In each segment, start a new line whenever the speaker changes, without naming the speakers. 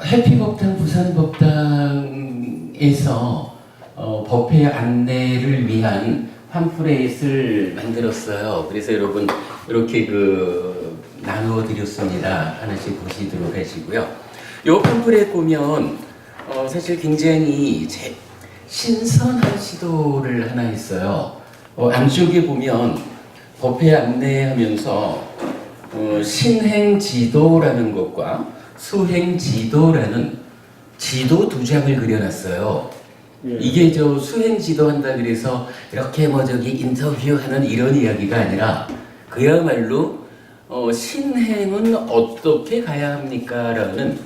해피법당 부산법당에서 법회 안내를 위한 팜플렛을 만들었어요. 그래서 여러분 이렇게 나누어 드렸습니다. 하나씩 보시도록 하시고요. 이 팜플렛 보면 사실 굉장히 신선한 시도를 하나 했어요. 안쪽에 보면 법회 안내하면서 신행지도라는 것과 수행지도라는 지도 두 장을 그려놨어요. 예. 이게 수행지도 한다 그래서 이렇게 저기 인터뷰하는 이런 이야기가 아니라 그야말로 신행은 어떻게 가야 합니까? 라는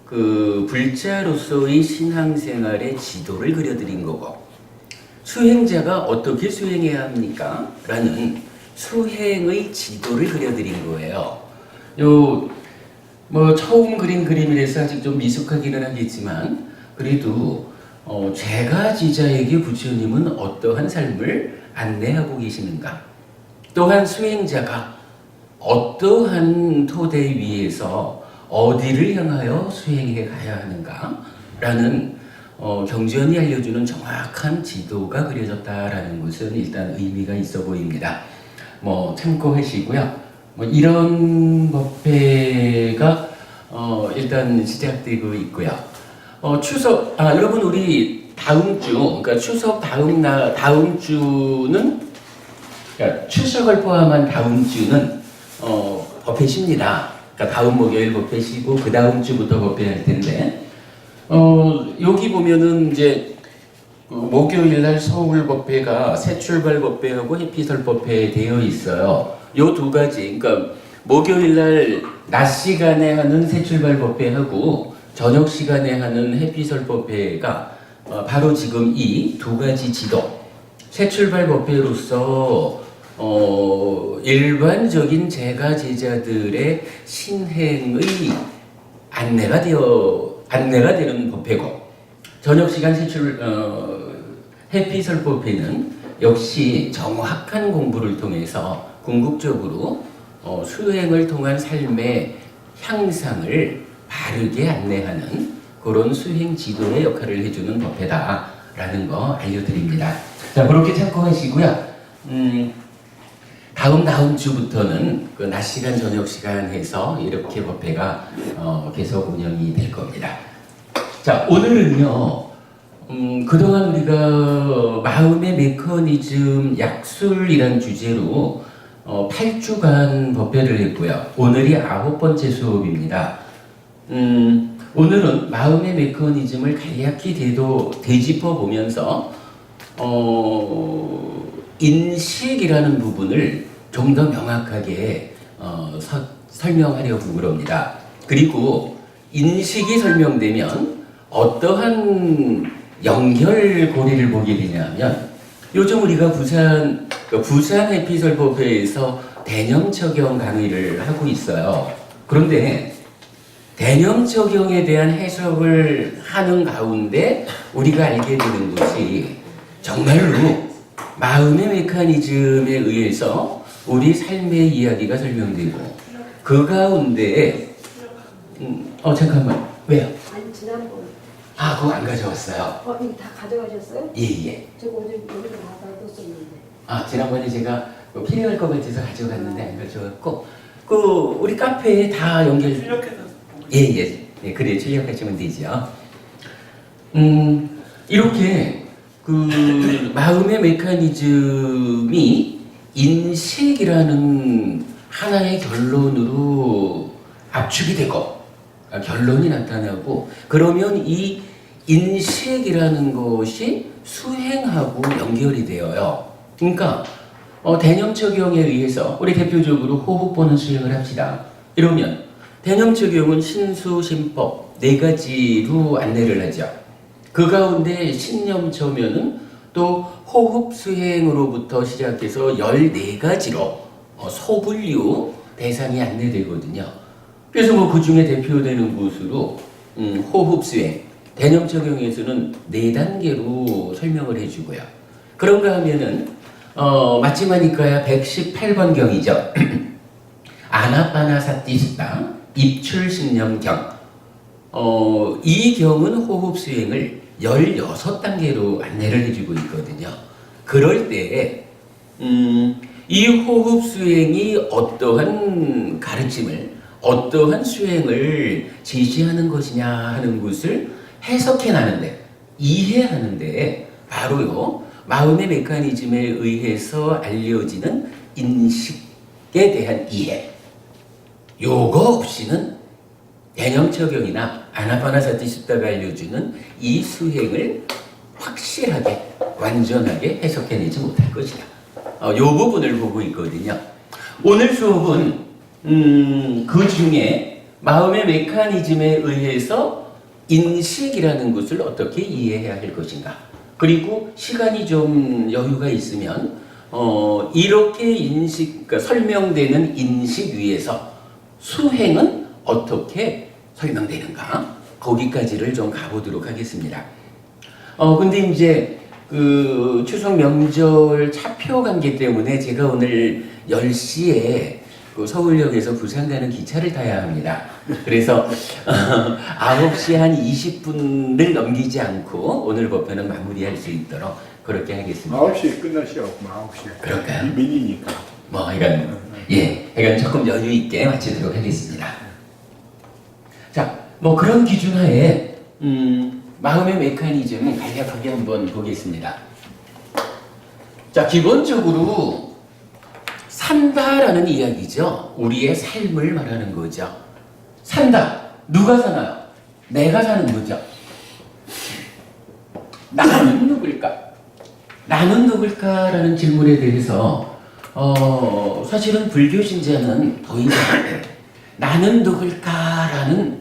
불자로서의 신앙생활의 지도를 그려드린 거고, 수행자가 어떻게 수행해야 합니까? 라는 수행의 지도를 그려드린 거예요. 처음 그린 그림이라서 아직 좀 미숙하기는 하겠지만, 그래도 제가 지자에게 부처님은 어떠한 삶을 안내하고 계시는가, 또한 수행자가 어떠한 토대 위에서 어디를 향하여 수행해 가야 하는가 라는 경전이 알려주는 정확한 지도가 그려졌다라는 것은 일단 의미가 있어 보입니다. 참고하시고요. 이런 법회가 일단 시작되고 있고요. 여러분 우리 다음 주, 그러니까 추석 다음 주는, 그러니까 추석을 포함한 다음 주는 법회 쉽니다. 그러니까 다음 목요일 법회 쉬고 그 다음 주부터 법회 할 텐데, 여기 보면은 이제 목요일 날 서울 법회가 새출발 법회하고 해피설 법회 되어 있어요. 요 두 가지, 그러니까 목요일 날 낮 시간에 하는 새출발 법회하고 저녁 시간에 하는 해피설 법회가 바로 지금 이 두 가지 지도, 새출발 법회로서 일반적인 제가 제자들의 신행의 안내가 되는 법회고, 저녁 시간 해피설 법회는 역시 정확한 공부를 통해서 궁극적으로 수행을 통한 삶의 향상을 바르게 안내하는 그런 수행 지도의 역할을 해주는 법회다라는 거 알려드립니다. 자, 그렇게 참고하시고요. 다음 주부터는 낮 시간, 저녁 시간 해서 이렇게 법회가 계속 운영이 될 겁니다. 자, 오늘은요, 그동안 우리가 마음의 메커니즘 약술이란 주제로 8주간 법회를 했고요. 오늘이 9번째 수업입니다. 오늘은 마음의 메커니즘을 간략히 되짚어 보면서 인식이라는 부분을 좀 더 명확하게 설명하려고 그럽니다. 그리고 인식이 설명되면 어떠한 연결고리를 보게 되냐면, 요즘 우리가 부산 해피설 법회에서 대념 적용 강의를 하고 있어요. 그런데 대념 적용에 대한 해석을 하는 가운데 우리가 알게 되는 것이 정말로 마음의 메커니즘에 의해서 우리 삶의 이야기가 설명되고, 그 가운데 잠깐만, 왜요?
아니, 지난번.
그거 안 가져왔어요.
이거 다 가져가셨어요?
예.
제가 오늘 여기다 놔뒀었는데.
지난번에 제가 필요할 것 같아서 가져갔는데 안 가져갔고, 우리 카페에 다
출력해서.
예, 그래, 출력하시면 되죠. 이렇게 마음의 메커니즘이 인식이라는 하나의 결론으로 압축이 되고, 결론이 나타나고, 그러면 이 인식이라는 것이 수행하고 연결이 되어요. 그러니까 대념 적용에 의해서 우리 대표적으로 호흡 보는 수행을 합시다. 이러면 대념 적용은 신수, 신법 네 가지로 안내를 하죠. 그 가운데 신념처면은 또 호흡 수행으로부터 시작해서 14가지로 소분류 대상이 안내되거든요. 그래서 그 중에 대표되는 것으로 호흡 수행, 대념 적용에서는 4단계로 설명을 해주고요. 그런가 하면은 마치마니까야 118번 경이죠. 아나파나사티스타 입출신념경, 이경은 호흡 수행을 16단계로 안내를 해주고 있거든요. 그럴 때, 이 호흡 수행이 어떠한 가르침을, 어떠한 수행을 제시하는 것이냐 하는 것을 해석해 나는데, 이해하는데, 바로요, 마음의 메커니즘에 의해서 알려지는 인식에 대한 이해. 요거 없이는 개념 적용이나 아나파나사티 숫다가 알려주는 이 수행을 확실하게, 완전하게 해석해내지 못할 것이다. 요 부분을 보고 있거든요. 오늘 수업은 그 중에 마음의 메커니즘에 의해서 인식이라는 것을 어떻게 이해해야 할 것인가. 그리고 시간이 좀 여유가 있으면 이렇게 그러니까 설명되는 인식 위에서 수행은 어떻게 설명되는가? 거기까지를 좀 가보도록 하겠습니다. 근데 이제 그 추석 명절 차표 관계 때문에 제가 오늘 10시에 그 서울역에서 부산 가는 기차를 타야 합니다. 그래서 9시 한 20분을 넘기지 않고 오늘 법회는 마무리할 수 있도록 그렇게 하겠습니다.
9시에 끝나시라고 9시에.
그럴까요?
민이니까.
그러니까 조금 여유 있게 마치도록 하겠습니다. 자, 그런 기준 하에 마음의 메커니즘 간략하게 한번 보겠습니다. 자, 기본적으로 산다라는 이야기죠. 우리의 삶을 말하는 거죠. 산다. 누가 사나요? 내가 사는 거죠. 나는 누굴까? 나는 누굴까라는 질문에 대해서 사실은 불교 신자는 더 이상 나는 누굴까라는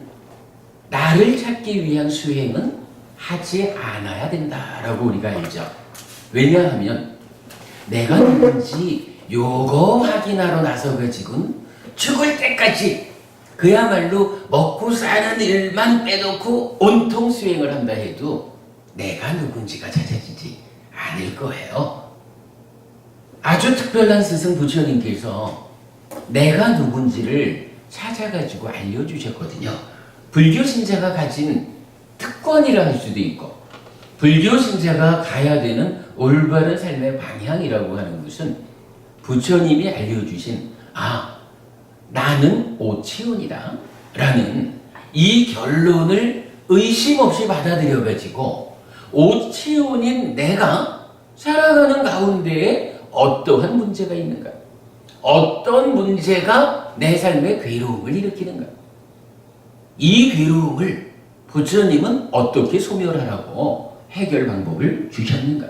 나를 찾기 위한 수행은 하지 않아야 된다라고 우리가 알죠. 왜냐하면 내가 누군지 요거 확인하러 나서가지고는 죽을 때까지 그야말로 먹고 사는 일만 빼놓고 온통 수행을 한다 해도 내가 누군지가 찾아지지 않을 거예요. 아주 특별한 스승 부처님께서 내가 누군지를 찾아가지고 알려주셨거든요. 불교 신자가 가진 특권이라 할 수도 있고 불교 신자가 가야 되는 올바른 삶의 방향이라고 하는 것은 부처님이 알려주신 나는 오치훈이다 라는 이 결론을 의심 없이 받아들여가지고 오치훈인 내가 살아가는 가운데에 어떠한 문제가 있는가, 어떤 문제가 내 삶의 괴로움을 일으키는가, 이 괴로움을 부처님은 어떻게 소멸하라고 해결 방법을 주셨는가,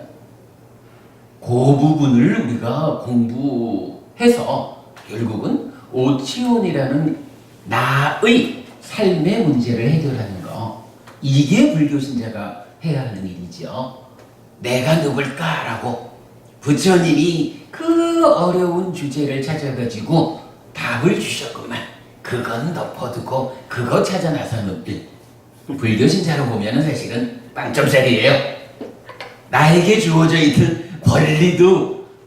그 부분을 우리가 공부해서 결국은 오치온이라는 나의 삶의 문제를 해결하는 거, 이게 불교 신자가 해야 하는 일이죠. 내가 누굴까라고 부처님이 그 어려운 주제를 찾아가지고 답을 주셨구만. 그건 덮어두고 그거 찾아 나서는 일. 불교 신자로 보면은 사실은 빵점짜리예요. 나에게 주어져 있는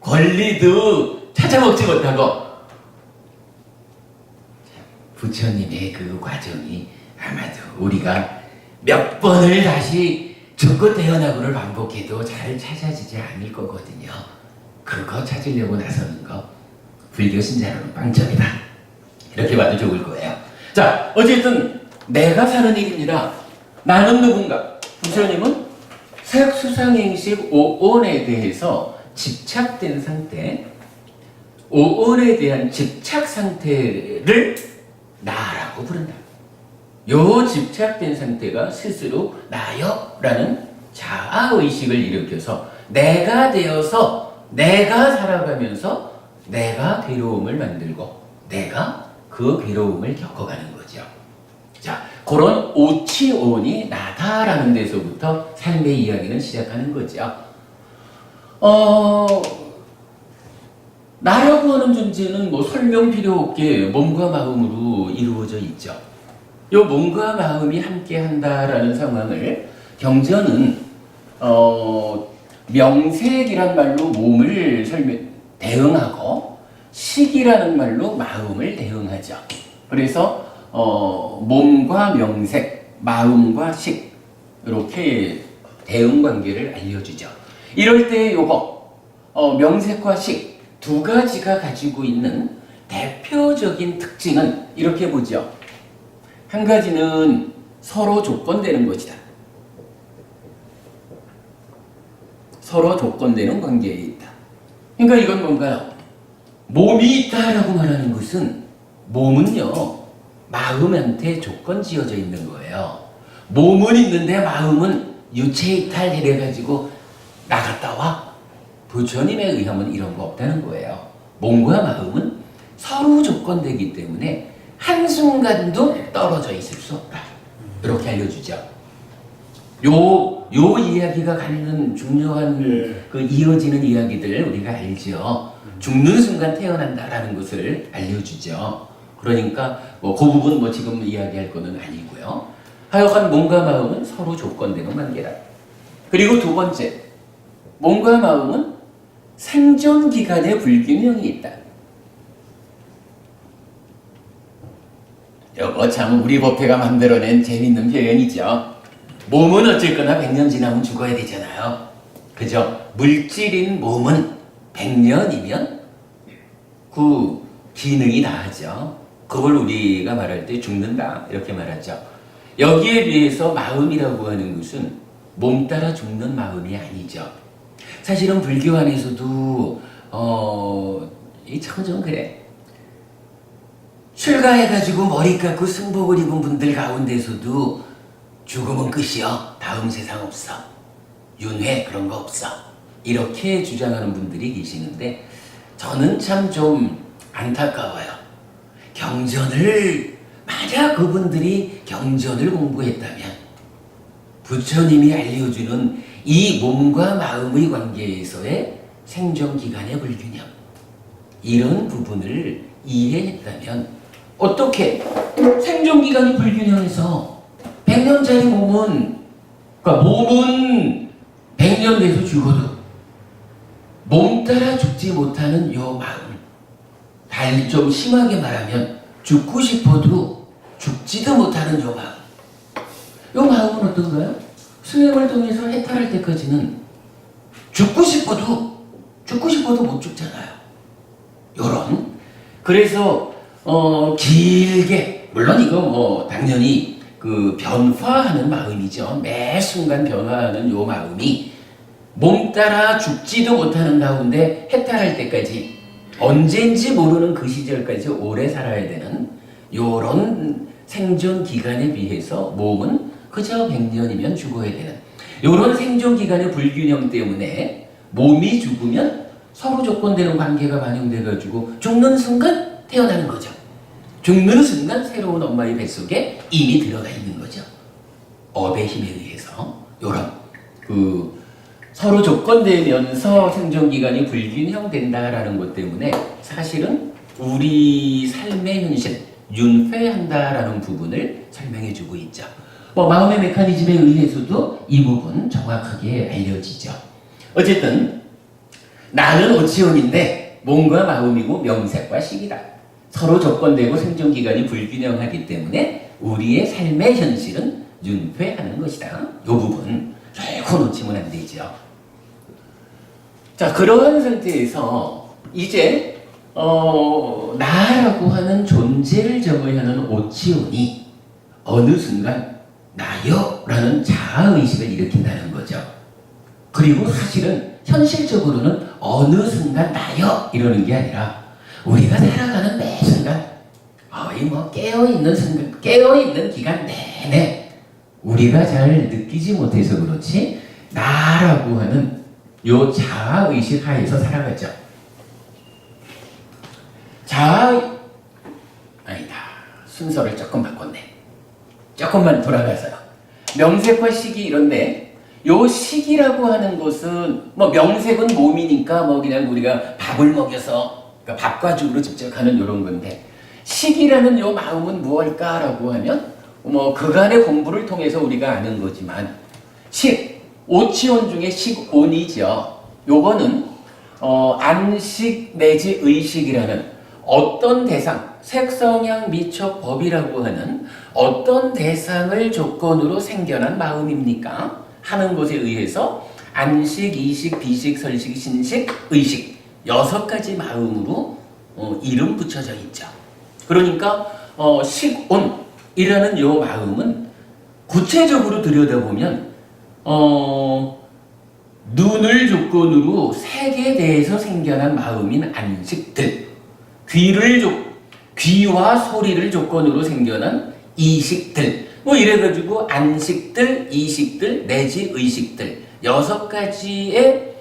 권리도 찾아먹지 못하고 부처님의 그 과정이 아마도 우리가 몇 번을 다시 죽고 태어나고를 반복해도 잘 찾아지지 않을 거거든요. 그거 찾으려고 나서는 거 불교 신자로는 빵점이다. 이렇게 봐도 좋을 거예요. 자, 어쨌든 내가 사는 일입니다. 나는 누군가? 부처님은 색수상행식 5온에 대해서 집착된 상태, 5온에 대한 집착 상태를 나라고 부른다. 요 집착된 상태가 스스로 나여라는 자아의식을 일으켜서 내가 되어서 내가 살아가면서 내가 괴로움을 만들고 내가 그 괴로움을 겪어가는 거죠. 자, 그런 오치온이 나다라는 데서부터 삶의 이야기는 시작하는 거죠. 나라고 하는 존재는 설명 필요 없게 몸과 마음으로 이루어져 있죠. 요 몸과 마음이 함께 한다라는 상황을 경전은 명색이란 말로 몸을 대응하고 식이라는 말로 마음을 대응하죠. 그래서 몸과 명색, 마음과 식 이렇게 대응 관계를 알려주죠. 이럴 때 요거 명색과 식 두 가지가 가지고 있는 대표적인 특징은 이렇게 보죠. 한 가지는 서로 조건되는 것이다. 서로 조건되는 관계에 있다. 그러니까 이건 뭔가요? 몸이 있다라고 말하는 것은 몸은요 마음한테 조건 지어져 있는 거예요. 몸은 있는데 마음은 유체이탈해가지고 나갔다 와. 부처님에 의하면 이런 거 없다는 거예요. 몸과 마음은 서로 조건되기 때문에 한순간도 떨어져 있을 수 없다. 이렇게 알려주죠. 요 이야기가 갖는 중요한 그 이어지는 이야기들 우리가 알죠. 죽는 순간 태어난다라는 것을 알려주죠. 그러니까 그 부분 지금 이야기할 거는 아니고요. 하여간 몸과 마음은 서로 조건되는 관계다. 그리고 두 번째, 몸과 마음은 생존 기간에 불균형이 있다. 이거 참 우리 법회가 만들어낸 재밌는 표현이죠. 몸은 어쨌거나 100년 지나면 죽어야 되잖아요. 그죠? 물질인 몸은 100년이면 그 기능이 나아져. 그걸 우리가 말할 때 죽는다 이렇게 말하죠. 여기에 비해서 마음이라고 하는 것은 몸 따라 죽는 마음이 아니죠. 사실은 불교 안에서도 이 참 좀 그래. 출가해가지고 머리 깎고 승복을 입은 분들 가운데서도 죽으면 끝이요. 다음 세상 없어. 윤회 그런 거 없어. 이렇게 주장하는 분들이 계시는데 저는 참 좀 안타까워요. 만약 그분들이 경전을 공부했다면 부처님이 알려주는 이 몸과 마음의 관계에서의 생존기간의 불균형 이런 부분을 이해했다면 어떻게 생존기간이 불균형해서 100년짜리 몸은 그러니까 몸은 100년 돼서 죽어도 몸 따라 죽지 못하는 요 마음 좀 심하게 말하면 죽고 싶어도 죽지도 못하는 요 마음 요 마음은 어떤가요? 수행을 통해서 해탈할 때까지는 죽고 싶어도 못 죽잖아요. 요런 그래서 길게 물론 이거 당연히 그 변화하는 마음이죠. 매 순간 변화하는 요 마음이 몸 따라 죽지도 못하는 가운데 해탈할 때까지 언젠지 모르는 그 시절까지 오래 살아야 되는 요런 생존 기간에 비해서 몸은 그저 100년이면 죽어야 되는 요런 생존 기간의 불균형 때문에 몸이 죽으면 서로 조건되는 관계가 반영돼가지고 죽는 순간 태어나는 거죠. 죽는 순간 새로운 엄마의 뱃속에 이미 들어가 있는 거죠. 업의 힘에 의해서 요런 서로 조건되면서 생존기간이 불균형된다라는 것 때문에 사실은 우리 삶의 현실, 윤회한다라는 부분을 설명해주고 있죠. 마음의 메커니즘에 의해서도 이 부분 정확하게 알려지죠. 어쨌든 나는 오치온인데 몸과 마음이고 명색과 식이다. 서로 조건되고 생존기간이 불균형하기 때문에 우리의 삶의 현실은 윤회하는 것이다. 이 부분 결코 놓치면 안 되죠. 자, 그러한 상태에서 이제 나라고 하는 존재를 정의하는 오치온이 어느 순간 나요 라는 자아의식을 일으킨다는 거죠. 그리고 사실은 현실적으로는 어느 순간 나요 이러는 게 아니라 우리가 살아가는 매 순간 거의 깨어있는 순간, 깨어있는 기간 내내 우리가 잘 느끼지 못해서 그렇지 나라고 하는 요 자아의식 하에서 살아가죠. 아니다. 순서를 조금 바꿨네. 조금만 돌아가서요. 명색과 식이 이런데 요 식이라고 하는 것은 명색은 몸이니까 그냥 우리가 밥을 먹여서 그러니까 밥과 죽으로 집적하는 이런 건데 식이라는 요 마음은 무엇일까라고 하면 그간의 공부를 통해서 우리가 아는 거지만 오치온 중에 식온이죠. 요거는 안식 내지 의식이라는 어떤 대상, 색성향 미척 법이라고 하는 어떤 대상을 조건으로 생겨난 마음입니까? 하는 것에 의해서 안식, 이식, 비식, 설식, 신식, 의식 6가지 마음으로 이름 붙여져 있죠. 그러니까 식온이라는 요 마음은 구체적으로 들여다보면 눈을 조건으로 색에 대해서 생겨난 마음인 안식들, 귀와 소리를 조건으로 생겨난 이식들, 뭐 이래가지고 안식들, 이식들, 내지 의식들 6가지의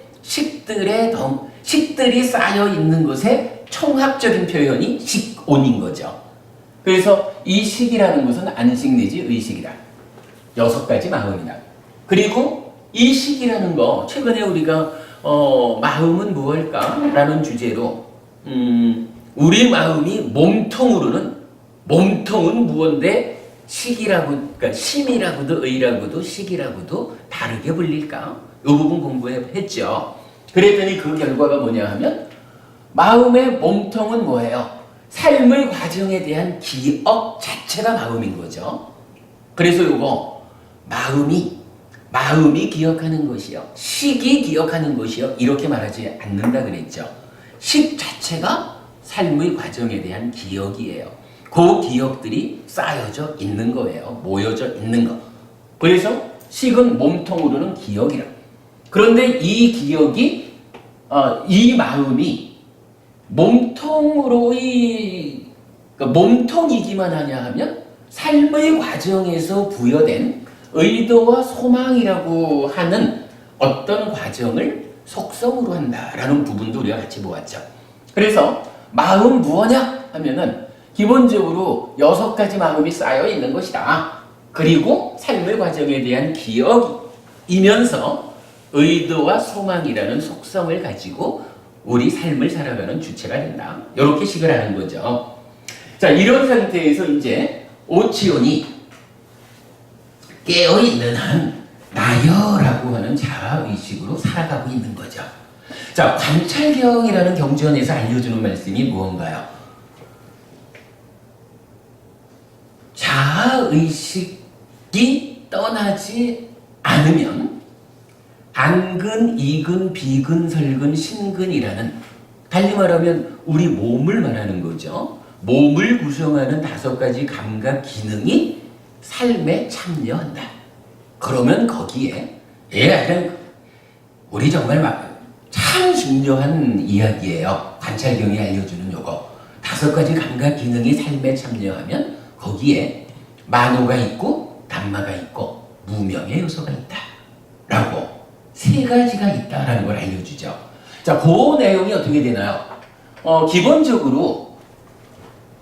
식들이 쌓여 있는 것의 총합적인 표현이 식온인 거죠. 그래서 이 식이라는 것은 안식 내지 의식이다. 6가지 마음이다. 그리고 이 식이라는 거, 최근에 우리가 마음은 무엇일까? 라는 주제로 우리 마음이 몸통은 무언데 식이라고, 그러니까 심이라고도 의라고도 식이라고도 다르게 불릴까? 이 부분 공부했죠. 그랬더니 그 결과가 뭐냐 하면 마음의 몸통은 뭐예요? 삶의 과정에 대한 기억 자체가 마음인 거죠. 그래서 요거 마음이 기억하는 것이요, 식이 기억하는 것이요, 이렇게 말하지 않는다 그랬죠. 식 자체가 삶의 과정에 대한 기억이에요. 그 기억들이 쌓여져 있는 거예요. 모여져 있는 거. 그래서 식은 몸통으로는 기억이라. 그런데 이 기억이 이 마음이 몸통이기만 하냐 하면 삶의 과정에서 부여된 의도와 소망이라고 하는 어떤 과정을 속성으로 한다라는 부분도 우리가 같이 보았죠. 그래서 마음 무엇냐 하면은 기본적으로 6가지 마음이 쌓여 있는 것이다. 그리고 삶의 과정에 대한 기억이면서 의도와 소망이라는 속성을 가지고 우리 삶을 살아가는 주체가 된다. 이렇게 식을 하는 거죠. 자, 이런 상태에서 이제 오치온이 깨어있는 한 나여라고 하는 자아의식으로 살아가고 있는 거죠. 자, 관찰경이라는 경전에서 알려주는 말씀이 무언가요? 자아의식이 떠나지 않으면 안근, 이근, 비근, 설근, 신근이라는, 달리 말하면 우리 몸을 말하는 거죠. 몸을 구성하는 5가지 감각 기능이 삶에 참여한다. 그러면 거기에 우리 정말 참 중요한 이야기예요. 관찰경이 알려주는 요거 5가지 감각 기능이 삶에 참여하면 거기에 만호가 있고 담마가 있고 무명의 요소가 있다 라고 3가지가 있다라는 걸 알려주죠. 자, 그 내용이 어떻게 되나요? 기본적으로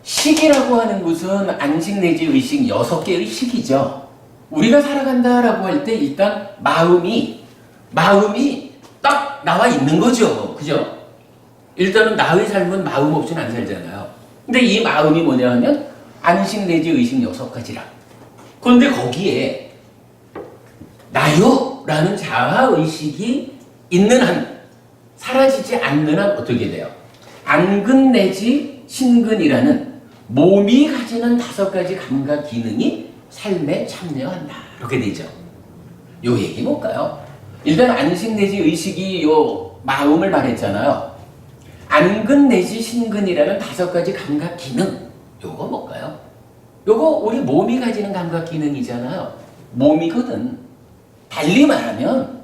식이라고 하는 것은 안식 내지 의식 6개의 식이죠. 우리가 살아간다라고 할 때 일단 마음이 딱 나와 있는 거죠. 그죠? 일단은 나의 삶은 마음 없이는 안 살잖아요. 근데 이 마음이 뭐냐 하면 안식 내지 의식 6가지라. 그런데 거기에 나요라는 자아의식이 있는 한, 사라지지 않는 한 어떻게 돼요? 안근 내지 신근이라는 몸이 가지는 5가지 감각 기능이 삶에 참여한다. 이렇게 되죠. 요 얘기 뭘까요? 일단 안식 내지 의식이 요 마음을 말했잖아요. 안근 내지 신근이라는 5가지 감각 기능. 요거 뭘까요? 요거 우리 몸이 가지는 감각 기능이잖아요. 몸이거든. 달리 말하면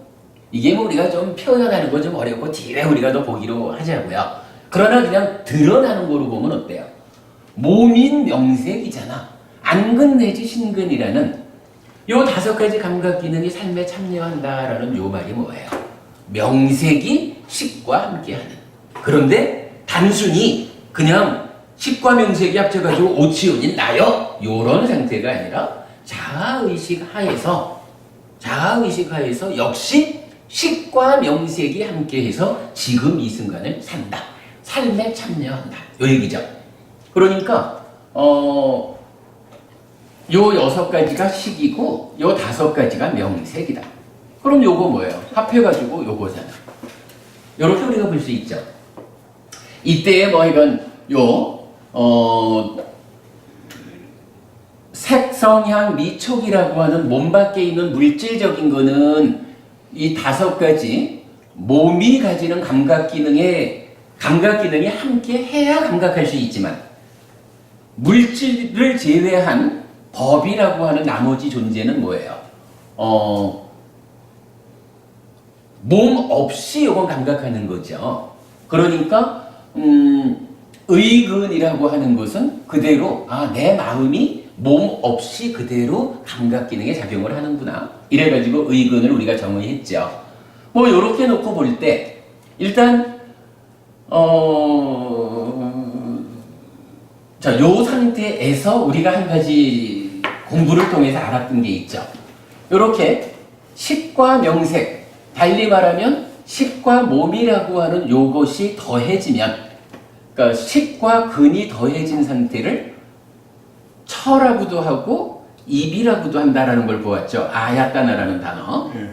이게 뭐 우리가 좀 표현하는 거 좀 어렵고 뒤에 우리가 더 보기로 하자고요. 그러나 그냥 드러나는 거로 보면 어때요? 몸인 명색이잖아. 안근 내지 신근이라는 요 5가지 감각 기능이 삶에 참여한다라는 요 말이 뭐예요? 명색이 식과 함께하는. 그런데 단순히 그냥 식과 명색이 합쳐가지고 오치온인 나요? 요런 상태가 아니라 자아의식 하에서 역시 식과 명색이 함께해서 지금 이 순간을 산다. 삶에 참여한다. 요 얘기죠. 그러니까 요 6가지가 식이고 요 5가지가 명색이다. 그럼 요거 뭐예요? 합해가지고 요거잖아. 요렇게 우리가 볼 수 있죠. 이때에 뭐 이건 색성향 미촉이라고 하는 몸 밖에 있는 물질적인 거는 이 5가지 몸이 가지는 감각 기능이 함께 해야 감각할 수 있지만 물질을 제외한 법이라고 하는 나머지 존재는 뭐예요? 몸 없이 이건 감각하는 거죠. 그러니까 의근이라고 하는 것은 그대로 내 마음이 몸 없이 그대로 감각 기능에 작용을 하는구나. 이래가지고 의근을 우리가 정의했죠. 뭐 이렇게 놓고 볼 때 일단 자, 요 상태에서 우리가 한 가지 공부를 통해서 알았던 게 있죠. 이렇게 식과 명색, 달리 말하면 식과 몸이라고 하는 요것이 더해지면, 그러니까 식과 근이 더해진 상태를 처라고도 하고 입이라고도 한다라는 걸 보았죠. 아야따나라는 단어.
예.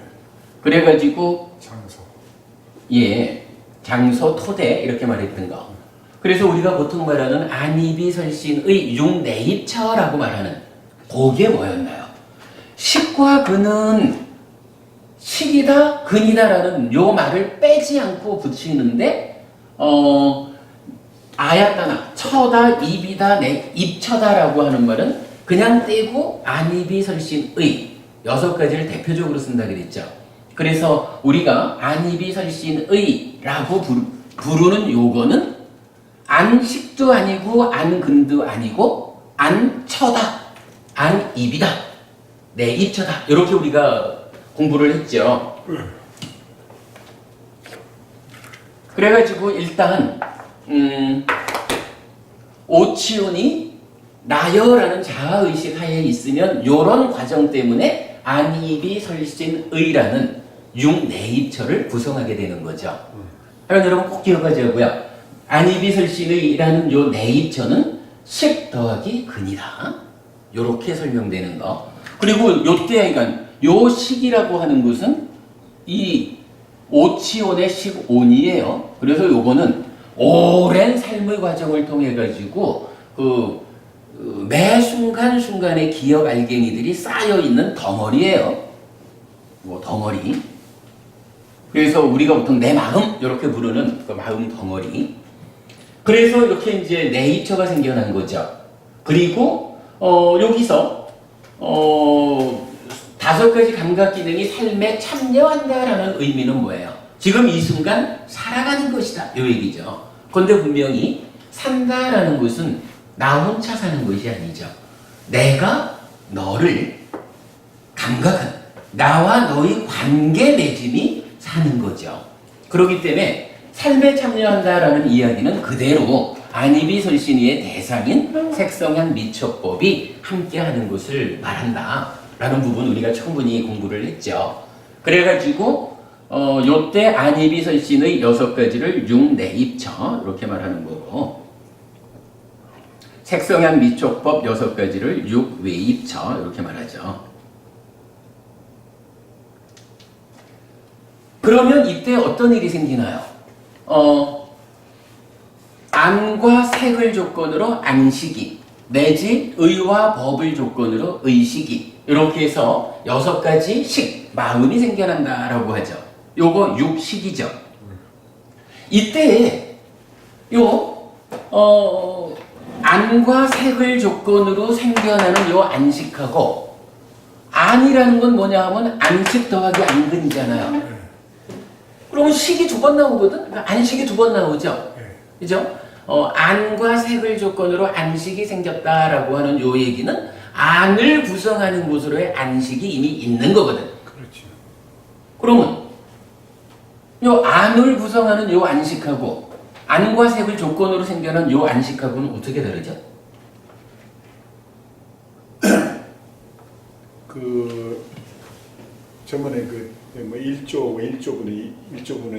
그래가지고
장소.
장소, 토대 이렇게 말했던 거. 그래서 우리가 보통 말하는 안이비설신의 육내입처라고 말하는 그게 뭐였나요? 식과 근은 식이다, 근이다라는 요 말을 빼지 않고 붙이는데 아야따나, 처다, 입이다, 입처다라고 하는 말은 그냥 떼고 안이비설신의 6가지를 대표적으로 쓴다 그랬죠. 그래서 우리가 안이비설신의라고 부르는 요거는 안식도 아니고 안근도 아니고 안처다, 안입이다, 내입처다 이렇게 우리가 공부를 했죠. 그래가지고 일단 오치온이 나여라는 자아의식 하에 있으면 요런 과정 때문에 안이비설신의라는 육내입처를 구성하게 되는 거죠. 그럼 여러분 꼭 기억하자고요. 안이비설신의라는 요 내입처는 식 더하기 근이다. 요렇게 설명되는 거. 그리고 요때 그러니까 요 식이라고 하는 것은 이 오치온의 식온이에요. 그래서 요거는 오랜 삶의 과정을 통해 가지고 매 순간순간의 기억 알갱이들이 쌓여 있는 덩어리예요. 뭐 덩어리. 그래서 우리가 보통 내 마음 이렇게 부르는 그 마음 덩어리. 그래서 이렇게 이제 내입처가 생겨난 거죠. 그리고 여기서 5가지 감각 기능이 삶에 참여한다라는 의미는 뭐예요? 지금 이 순간 살아가는 것이다 이 얘기죠. 그런데 분명히 산다라는 것은 나 혼자 사는 것이 아니죠. 내가 너를 감각한 나와 너의 관계 맺음이 사는 거죠. 그렇기 때문에 삶에 참여한다라는 이야기는 그대로 안이비설신의의 대상인 색성향 미촉법이 함께하는 것을 말한다라는 부분 우리가 충분히 공부를 했죠. 그래가지고 요때 안이비설신의 6가지를 육내입처 이렇게 말하는 거고, 색성향 미촉법 6가지를 육외입처 이렇게 말하죠. 그러면 이때 어떤 일이 생기나요? 안과 색을 조건으로 안식이, 내지 의와 법을 조건으로 의식이, 이렇게 해서 6가지 식, 마음이 생겨난다라고 하죠. 요거 육식이죠. 이때 안과 색을 조건으로 생겨나는 요 안식하고, 안이라는 건 뭐냐 하면 안식 더하기 안근이잖아요. 그러면 식이 2번 나오거든? 안식이 2번 나오죠? 그죠? 안과 색을 조건으로 안식이 생겼다라고 하는 요 얘기는 안을 구성하는 곳으로의 안식이 이미 있는 거거든.
그렇죠.
그러면 요 안을 구성하는 요 안식하고 안과 색을 조건으로 생겨난 요 안식하고는 어떻게 다르죠?
저번에 뭐 1조분의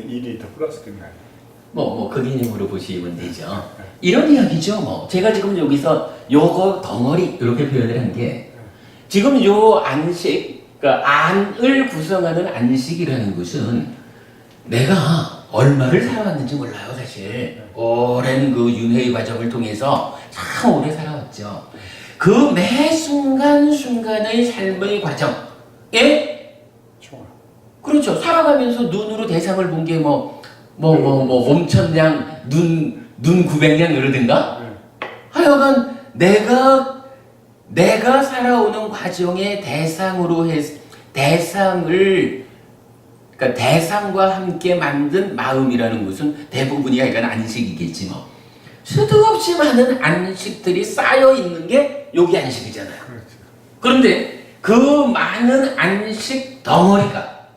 1이 더 플러스 된 거 아니에요?
그 개념으로 보시면 되죠. 이런 이야기죠. 제가 지금 여기서 요거 덩어리 이렇게 표현을 한 게, 지금 요 안식, 그러니까 안을 구성하는 안식이라는 것은 내가 얼마를 살아왔는지 몰라요, 사실. 오랜 그 윤회의 과정을 통해서 참 오래 살아왔죠. 그 매 순간순간의 삶의 과정에,
총알.
그렇죠. 살아가면서 눈으로 대상을 본 게 옴천냥, 눈 900냥 이러든가? 하여간 내가 살아오는 과정의 그러니까 대상과 함께 만든 마음이라는 것은 대부분이 약간 안식이겠지 뭐. 수도 없이 많은 안식들이 쌓여 있는 게 여기 안식이잖아요.
그렇죠.
그런데 그 많은 안식 덩어리가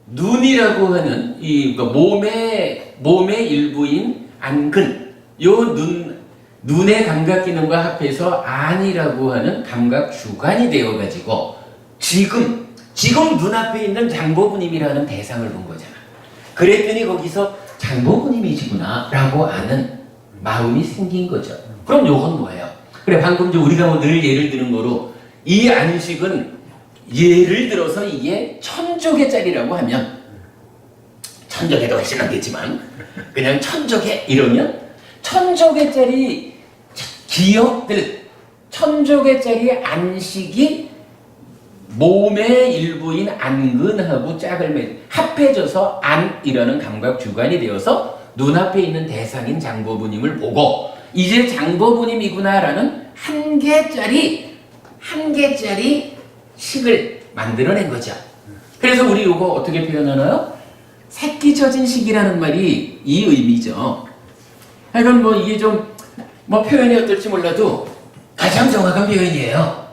눈이라고 하는 이 몸의 일부인 안근, 요 눈의 감각 기능과 합해서 안이라고 하는 감각 주관이 되어가지고 지금 눈앞에 있는 장보부님이라는 대상을 본 거잖아. 그랬더니 거기서 장보부님이시구나 라고 아는 마음이 생긴 거죠. 그럼 요건 뭐예요? 그래, 방금 우리가 늘 예를 드는 거로 이 안식은 예를 들어서 이게 1000조개짜리라고 하면, 1000조개도 훨씬 남겠지만 그냥 1000조개 이러면 1000조개짜리 기억들, 1000조개짜리 안식이 몸의 일부인 안근하고 짝을 합해져서 안이라는 감각 주관이 되어서 눈앞에 있는 대상인 장보부님을 보고 이제 장보부님이구나라는 한 개짜리 식을 만들어낸 거죠. 그래서 우리 이거 어떻게 표현하나요? 새끼 젖은 식이라는 말이 이 의미죠. 하여간 이게 좀 표현이 어떨지 몰라도 가장 정확한 표현이에요.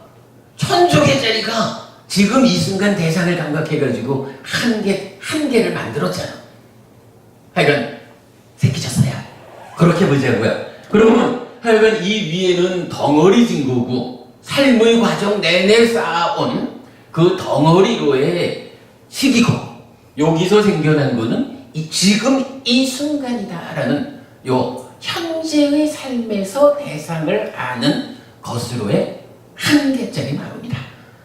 1000조개짜리가 지금 이 순간 대상을 감각해가지고 한 개를 만들었잖아. 하여간 새끼 젖어야 그렇게 보자고요. 그러면 하여간 이 위에는 덩어리진 거고 삶의 과정 내내 쌓아온 그 덩어리로의 식이고 여기서 생겨난 거는 지금 이 순간이다라는 요 현재의 삶에서 대상을 아는 것으로의 한 개짜리 마음이다.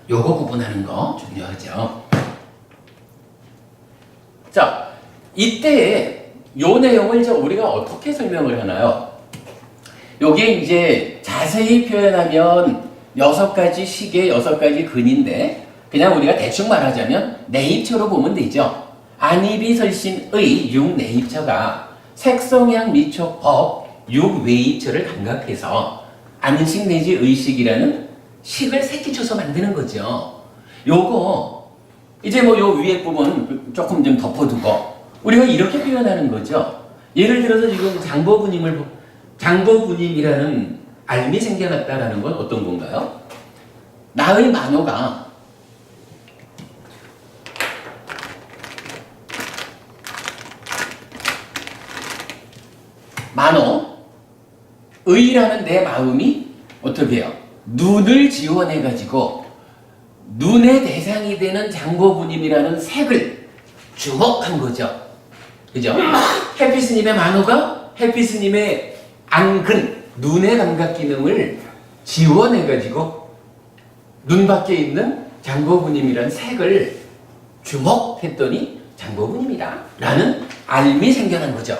요거 구분하는 거 중요하죠. 자, 이때 요 내용을 우리가 어떻게 설명을 하나요? 요게 이제 자세히 표현하면 6가지 식의 6가지 근인데 그냥 우리가 대충 말하자면 내입처로 보면 되죠. 안이비설신의 6내입처가 색성향 미촉법 6외입처를 감각해서 안식 내지 의식이라는 식을 새끼쳐서 만드는 거죠. 요거 이제 요 위에 부분 조금 좀 덮어두고 우리가 이렇게 표현하는 거죠. 예를 들어서 지금 장보부님이라는 알미 생겨났다라는 건 어떤 건가요? 나의 만호가 의라는 내 마음이 어떻게 해요? 눈을 지원해가지고 눈의 대상이 되는 장보부님이라는 색을 주목한 거죠. 그죠? 해피스님의 만호가 해피스님의 안근, 눈의 감각 기능을 지원해가지고 눈 밖에 있는 장보부님이라는 색을 주목했더니 장보부님이다 라는 알미 생겨난 거죠.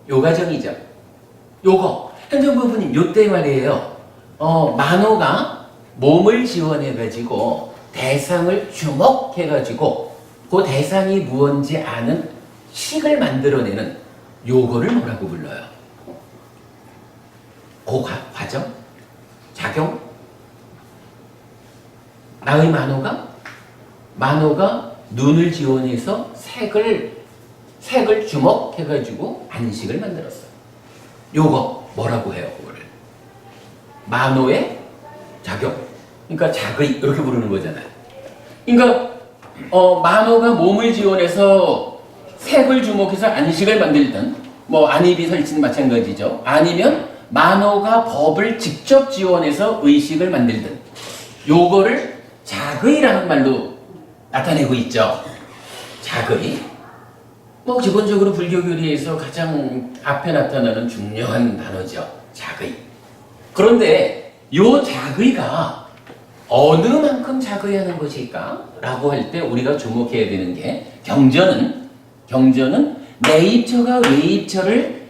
요 과정이죠. 요거 현정부부님 요때 말이에요. 만호가 몸을 지원해가지고 대상을 주목해가지고 그 대상이 무언지 아는 식을 만들어내는 요거를 뭐라고 불러요? 그 과정? 작용? 나의 만호가 눈을 지원해서 색을 주목해가지고 안식을 만들었어요. 요거 뭐라고 해요? 그거를 만호의 작용. 그러니까 작의 이렇게 부르는 거잖아요. 그러니까 만호가 몸을 지원해서 색을 주목해서 안식을 만들든 안입이 설치는 마찬가지죠. 아니면 만호가 법을 직접 지원해서 의식을 만들든 요거를 작의라는 말로 나타내고 있죠. 작의. 기본적으로 불교 교리에서 가장 앞에 나타나는 중요한 단어죠. 작의. 그런데 요 작의가 어느 만큼 작의하는 것일까? 라고 할 때 우리가 주목해야 되는 게 경전은 네이처가 웨이처를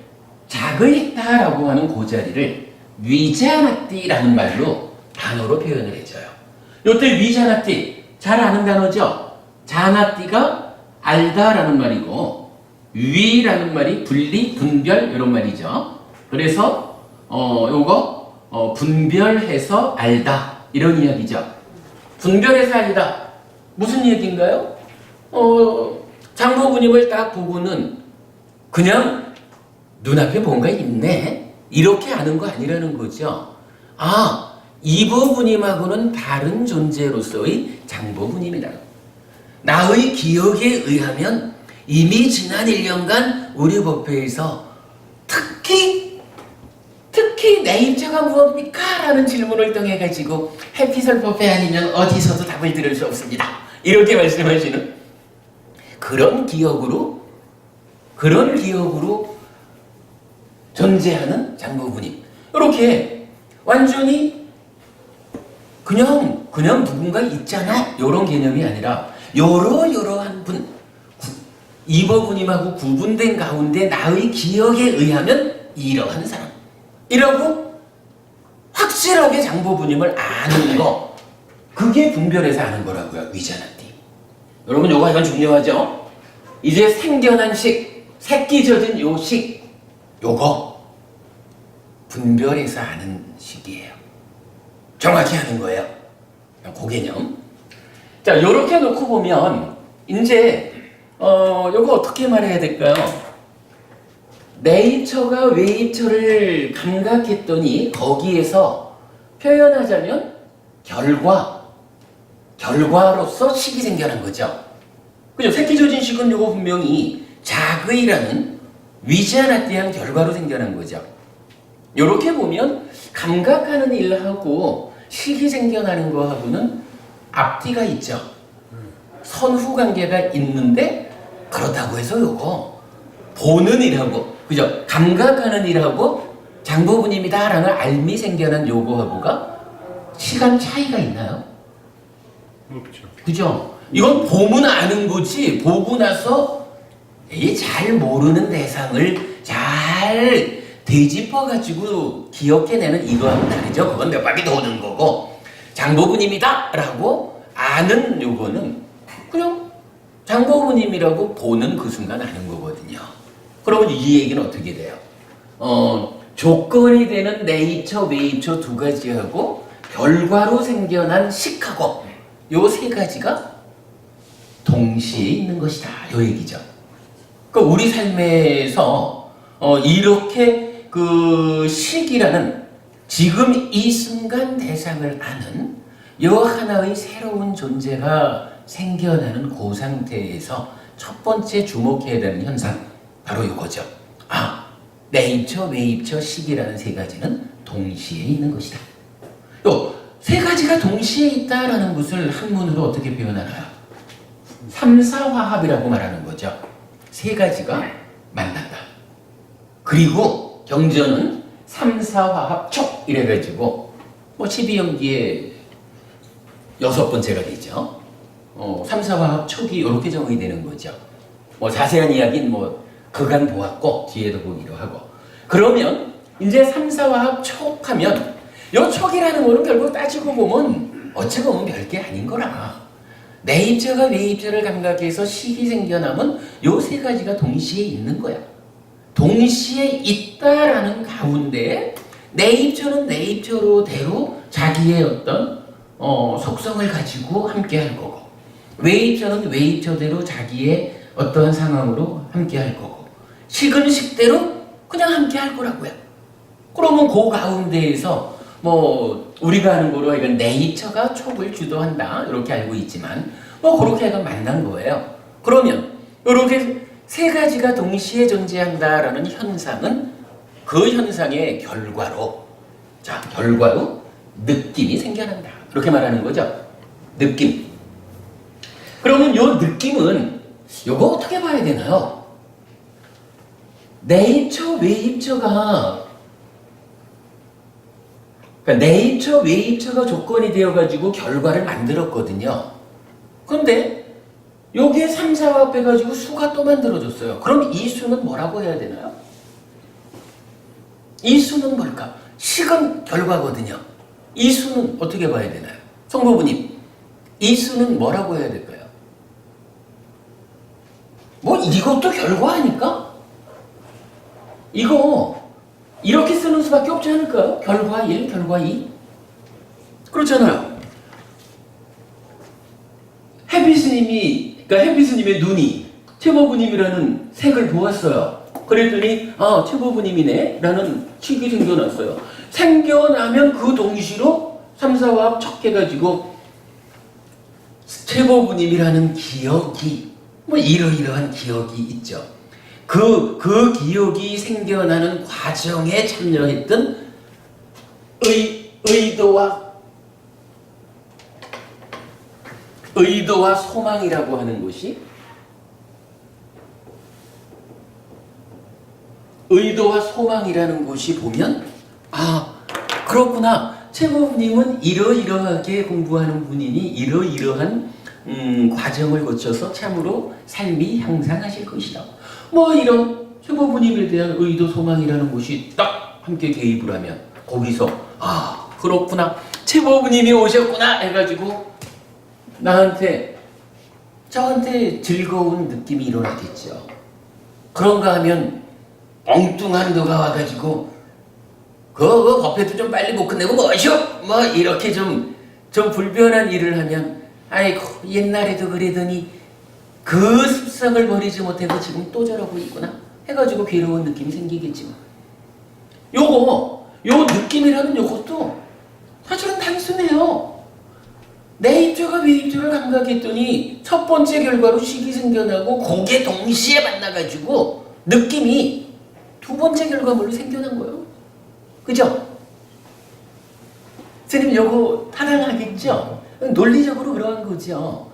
자극했다라고 하는 그 자리를 위자나띠라는 말로 단어로 표현을 해줘요. 요때 위자나띠 잘 아는 단어죠? 자나띠가 알다라는 말이고 위라는 말이 분리, 분별 이런 말이죠. 그래서 요거 분별해서 알다 이런 이야기죠. 분별해서 알다 무슨 얘기인가요? 장보부님을 딱 보고는 그냥 눈앞에 뭔가 있네 이렇게 아는 거 아니라는 거죠. 아, 이보부님하고는 다른 존재로서의 장보부님이다. 나의 기억에 의하면 이미 지난 1년간 우리 법회에서 특히 네이처가 무엇입니까? 라는 질문을 통해 가지고 해피설 법회 아니면 어디서도 답을 들을 수 없습니다. 이렇게 말씀하시는 그런 기억으로 존재하는 장보부님. 이렇게 완전히 그냥 누군가 있잖아 이런 개념이 아니라 여러한 분 이보부님하고 구분된 가운데 나의 기억에 의하면 이러한 사람이라고 확실하게 장보부님을 아는 거 그게 분별해서 아는 거라고요. 위자나띠. 여러분 요거 약간 중요하죠? 이제 생겨난 식 새끼 젖은 요 식 요거 분별해서 아는 식이에요. 정확히 아는 거예요. 그 개념. 자, 요렇게 놓고 보면 이제 요거 어떻게 말해야 될까요? 네이처가 웨이처를 감각했더니 거기에서 표현하자면 결과로서 식이 생겨난 거죠. 그죠? 새끼조진식은 요거 분명히 자의라는 위자나띠한 결과로 생겨난 거죠. 요렇게 보면 감각하는 일하고 식이 생겨나는 거하고는 앞뒤가 있죠. 선후관계가 있는데 그렇다고 해서 요거 보는 일하고 그죠? 감각하는 일하고 장보부님이다 라는 알미 생겨난 요거하고가 시간 차이가 있나요?
없죠.
그죠? 이건 보면 아는 거지 보고 나서 잘 모르는 대상을 잘 되짚어가지고 기억해내는 이거하고는 다르죠. 그건 몇 바퀴 도는 거고 장보부님이다 라고 아는 요거는 그냥 장보부님이라고 보는 그 순간 아는 거거든요. 그러면 이 얘기는 어떻게 돼요? 조건이 되는 네이처, 웨이처 두 가지하고 결과로 생겨난 식하고 요 세 가지가 동시에 있는 것이다. 요 얘기죠. 그러니까 우리 삶에서 이렇게 그 식이라는 지금 이 순간 대상을 아는 요 하나의 새로운 존재가 생겨나는 그 상태에서 첫 번째 주목해야 되는 현상 바로 이거죠. 아, 네이처, 웨이처, 식이라는 세 가지는 동시에 있는 것이다. 또 세 가지가 동시에 있다라는 것을 한문으로 어떻게 표현하나요? 삼사화합이라고 말하는 거죠. 세 가지가 만난다. 그리고 경전은 삼사화합 촉 이래가지고 12연기의 6번째가 되죠. 삼사화합 촉이 이렇게 정의 되는 거죠. 자세한 이야기는 그간 보았고 뒤에도 보기로 하고. 그러면 이제 삼사화합 촉하면 요 촉이라는 거는 결국 따지고 보면 어찌 보면 별게 아닌 거라. 네이처가 웨이처를 감각해서 식이 생겨나면 요 세 가지가 동시에 있는 거야. 동시에 있다라는 가운데 네이처는 네이처로대로 자기의 어떤 속성을 가지고 함께 할 거고 웨이처는 웨이처대로 자기의 어떤 상황으로 함께 할 거고 식은 식대로 그냥 함께 할 거라고요. 그러면 그 가운데에서 우리가 하는 거로 이건 네이처가 촉을 주도한다 이렇게 알고 있지만 그렇게 해서 만난 거예요. 그러면 이렇게 세 가지가 동시에 존재한다라는 현상은 그 현상의 결과로 느낌이 생겨난다 이렇게 말하는 거죠. 느낌. 그러면 요 느낌은 요거 어떻게 봐야 되나요? 네이처, 웨이처가 그러니까 네이처, 웨이처가 조건이 되어가지고 결과를 만들었거든요. 그런데 여기에 3, 4와 합해가지고 수가 또 만들어졌어요. 그럼 이 수는 뭐라고 해야 되나요? 이 수는 뭘까? 식은 결과거든요. 이 수는 어떻게 봐야 되나요? 성보부님, 이 수는 뭐라고 해야 될까요? 뭐 이것도 결과 아닐까? 이거 이렇게 쓰는 수밖에 없지 않을까요? 결과 1, 결과 2. 그렇잖아요. 그러니까 햇빛스님의 눈이 최보부님이라는 색을 보았어요. 그랬더니 최보부님이네 라는 식이 생겨났어요. 생겨나면 그 동시로 3, 4와 합 척해가지고 최보부님이라는 기억이 뭐 이러이러한 기억이 있죠. 그 기억이 생겨나는 과정에 참여했던 의도와 소망이라고 하는 것이 의도와 소망이라는 것이 보면 그렇구나. 최보부님은 이러이러하게 공부하는 분이니 이러이러한 과정을 거쳐서 참으로 삶이 향상하실 것이다. 뭐 이런 최보부님에 대한 의도 소망이라는 것이 딱 함께 개입을 하면 거기서 그렇구나. 최보부님이 오셨구나 해가지고 저한테 즐거운 느낌이 일어나겠죠. 그런가 하면 엉뚱한 너가 와가지고 그 법회도 좀 빨리 못 끝내고 뭐셔? 뭐 이렇게 좀 불편한 일을 하면 아이고 옛날에도 그러더니 그 습성을 버리지 못하고 지금 또 저러고 있구나 해가지고 괴로운 느낌이 생기겠지만 요 느낌이라는 요것도 사실은 단순해요. 내 입자가 왜 입자를 감각했더니 첫 번째 결과로 식이 생겨나고 그게 동시에 만나가지고 느낌이 두 번째 결과물로 생겨난 거예요. 그죠? 선생님 요거 타당하겠죠? 논리적으로 그러한 거죠.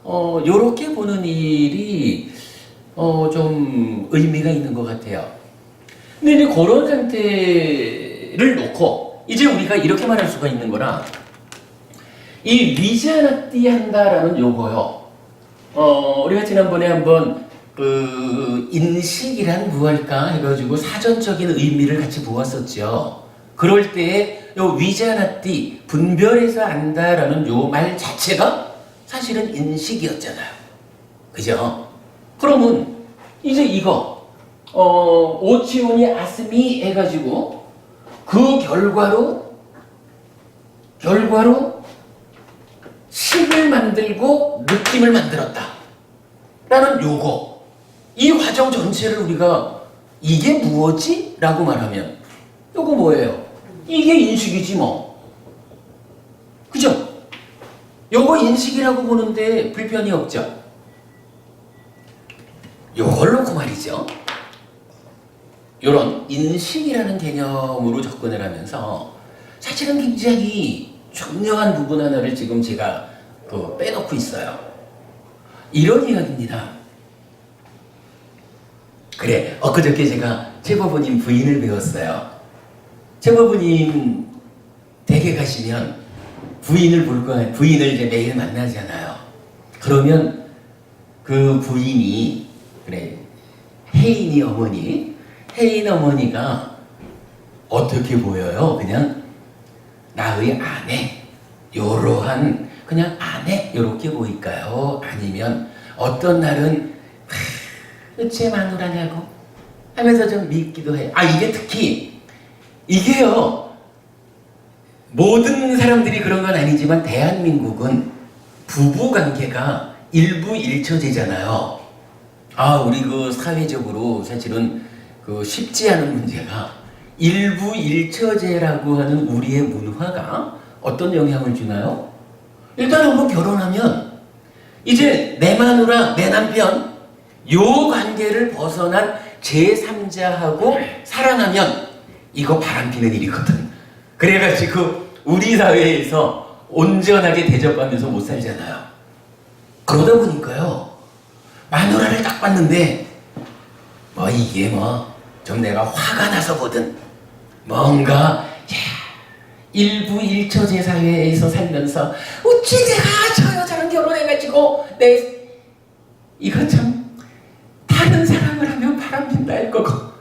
요렇게 보는 일이 좀 의미가 있는 것 같아요. 근데 이제 그런 상태를 놓고 이제 우리가 이렇게 말할 수가 있는 거라 이 위자나띠 한다라는 요거요. 우리가 지난번에 한번 그 인식이란 무엇일까 해가지고 사전적인 의미를 같이 보았었죠. 그럴 때에 요 위자나띠 분별해서 안다라는 요 말 자체가 사실은 인식이었잖아요. 그죠? 그러면 이제 이거 오치오니 아스미 해가지고 그 결과로 식을 만들고 느낌을 만들었다 라는 요거 이 과정 전체를 우리가 이게 무엇이? 라고 말하면 요거 뭐예요? 이게 인식이지 뭐. 그죠? 요거 인식이라고 보는데 불편이 없죠? 요걸 놓고 말이죠. 요런 인식이라는 개념으로 접근을 하면서 사실은 굉장히 중요한 부분 하나를 지금 제가 빼놓고 있어요. 이런 이야기입니다. 그래, 엊그저께 제가 최보부님 부인을 배웠어요. 최보부님 댁에 가시면 부인을 이제 매일 만나잖아요. 그러면 그 부인이 혜인 어머니가 어떻게 보여요? 그냥 나의 아내, 요러한 그냥 아내 요렇게 보일까요? 아니면 어떤 날은 제 마누라냐고 하면서 좀 밉기도 해요. 이게 특히 이게요 모든 사람들이 그런 건 아니지만 대한민국은 부부관계가 일부일처제잖아요. 우리 그 사회적으로 사실은 쉽지 않은 문제가 일부일처제라고 하는 우리의 문화가 어떤 영향을 주나요? 일단 한번 결혼하면 이제 내 마누라, 내 남편 요 관계를 벗어난 제3자하고 사랑하면 이거 바람피는 일이거든. 그래가지고 우리 사회에서 온전하게 대접받면서 못 살잖아요. 그러다 보니까요 마누라를 딱 봤는데 이게 좀 내가 화가 나서거든. 뭔가 일부 일처제 사회에서 살면서 어찌 내가 저 여자랑 결혼해가지고 이거 참 다른 사람을 하면 바람핀다 할 거고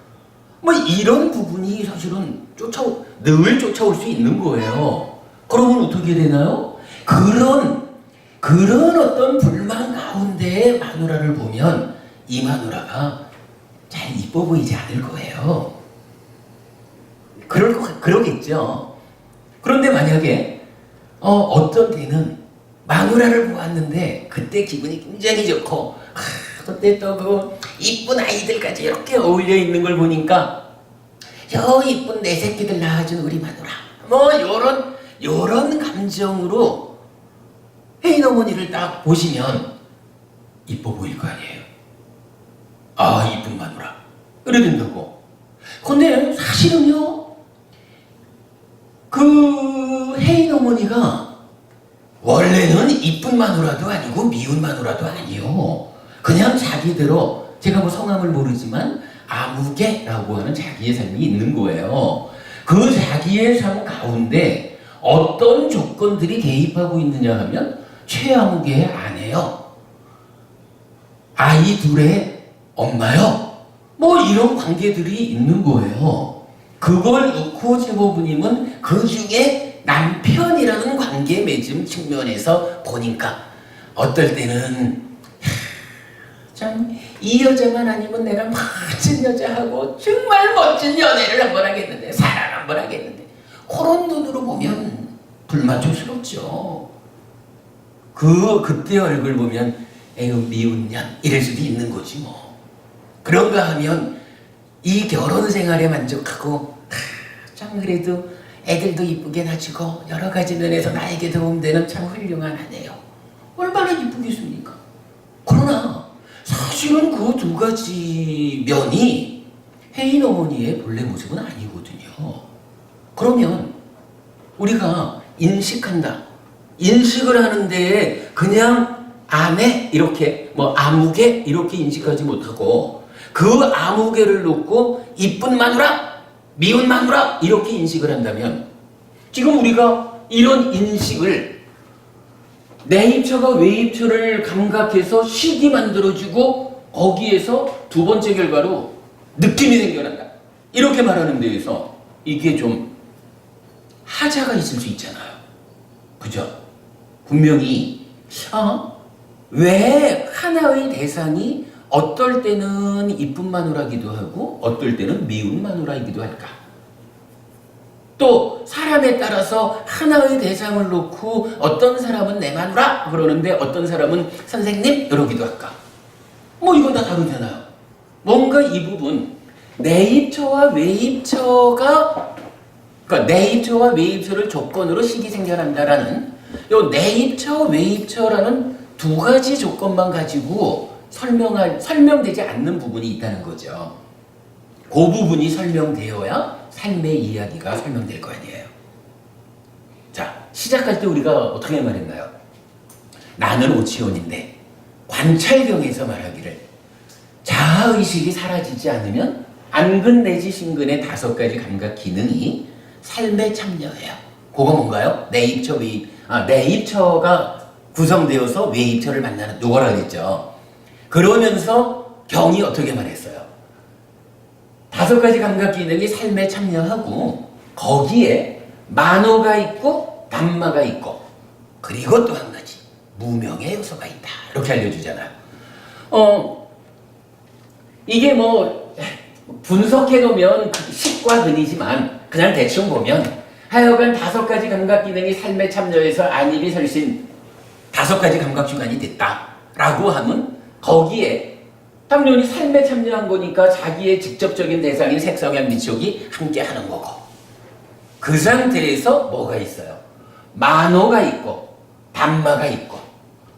뭐 이런 부분이 사실은 늘 쫓아올 수 있는 거예요. 그러면 어떻게 되나요? 그런 어떤 불만 가운데 마누라를 보면 이 마누라가 잘 이뻐 보이지 않을 거예요. 그러겠죠. 그런데 만약에 어떤 때는 마누라를 보았는데 그때 기분이 굉장히 좋고 그때 또 그 이쁜 아이들까지 이렇게 어울려 있는 걸 보니까 이쁜 내 새끼들 낳아준 우리 마누라 뭐 요런 감정으로 혜인 어머니를 딱 보시면 이뻐 보일 거 아니에요. 아 이쁜 마누라 이래 된다고. 근데 사실은요 그 혜인 어머니가 원래는 이쁜 마누라도 아니고 미운 마누라도 아니요. 그냥 자기대로 제가 뭐 성함을 모르지만 아무개라고 하는 자기의 삶이 있는 거예요. 그 자기의 삶 가운데 어떤 조건들이 개입하고 있느냐 하면 최아무개의 아내요. 아이 둘의 엄마요. 뭐 이런 관계들이 있는 거예요. 그걸 놓고 제보부님은 그 중에 남편이라는 관계 맺음 측면에서 보니까 어떨 때는 참 이 여자만 아니면 내가 멋진 여자하고 정말 멋진 연애를 한번 하겠는데 사랑 한번 하겠는데 그런 눈으로 보면 불만족스럽죠. 그때 얼굴 보면 에휴 미운 년 이럴 수도 있는 거지 뭐. 그런가 하면 이 결혼 생활에 만족하고 참 그래도 애들도 이쁘게 낳아주고 여러 가지 면에서 나에게 도움되는 참 훌륭한 아내요. 얼마나 이쁘겠습니까? 그러나 사실은 그 두 가지 면이 혜인 어머니의 본래 모습은 아니거든요. 그러면 우리가 인식을 하는데 그냥 아내 이렇게 뭐 아무개 이렇게 인식하지 못하고 그 아무개를 놓고 이쁜 마누라 미운 마누라 이렇게 인식을 한다면 지금 우리가 이런 인식을 내입처가 외입처를 감각해서 식이 만들어주고 거기에서 두 번째 결과로 느낌이 생겨난다 이렇게 말하는 데에서 이게 좀 하자가 있을 수 있잖아요. 그죠? 분명히 왜 하나의 대상이 어떨 때는 이쁜 마누라기도 하고 어떨 때는 미운 마누라이기도 할까? 또 사람에 따라서 하나의 대상을 놓고 어떤 사람은 내 마누라 그러는데 어떤 사람은 선생님 이러기도 할까? 뭐 이건 다 다르잖아요. 뭔가 이 부분 내입처와 외입처가 그러니까 내입처와 외입처를 조건으로 식이 생겨난다라는 요 내입처 외입처라는 두 가지 조건만 가지고 설명되지 않는 부분이 있다는 거죠. 그 부분이 설명되어야 삶의 이야기가 설명될 거 아니에요. 자, 시작할 때 우리가 어떻게 말했나요? 나는 오치원인데 관찰경에서 말하기를 자아의식이 사라지지 않으면 안근 내지 신근의 5가지 감각 기능이 삶에 참여해요. 그거 뭔가요? 내입처, 외입. 내입처가 구성되어서 외입처를 만나는 누구라 그랬죠. 그러면서 경이 어떻게 말했어요? 5가지 감각 기능이 삶에 참여하고 거기에 만호가 있고 담마가 있고 그리고 또 한 가지 무명의 요소가 있다. 이렇게 알려주잖아요. 이게 뭐 분석해 놓으면 식과 근이지만 그냥 대충 보면 하여간 5가지 감각 기능이 삶에 참여해서 안입이 설신 5가지 감각 주관이 됐다라고 하면 거기에 당연히 삶에 참여한 거니까 자기의 직접적인 대상인 색성향 미촉이 함께 하는 거고 그 상태에서 뭐가 있어요? 만호가 있고 담마가 있고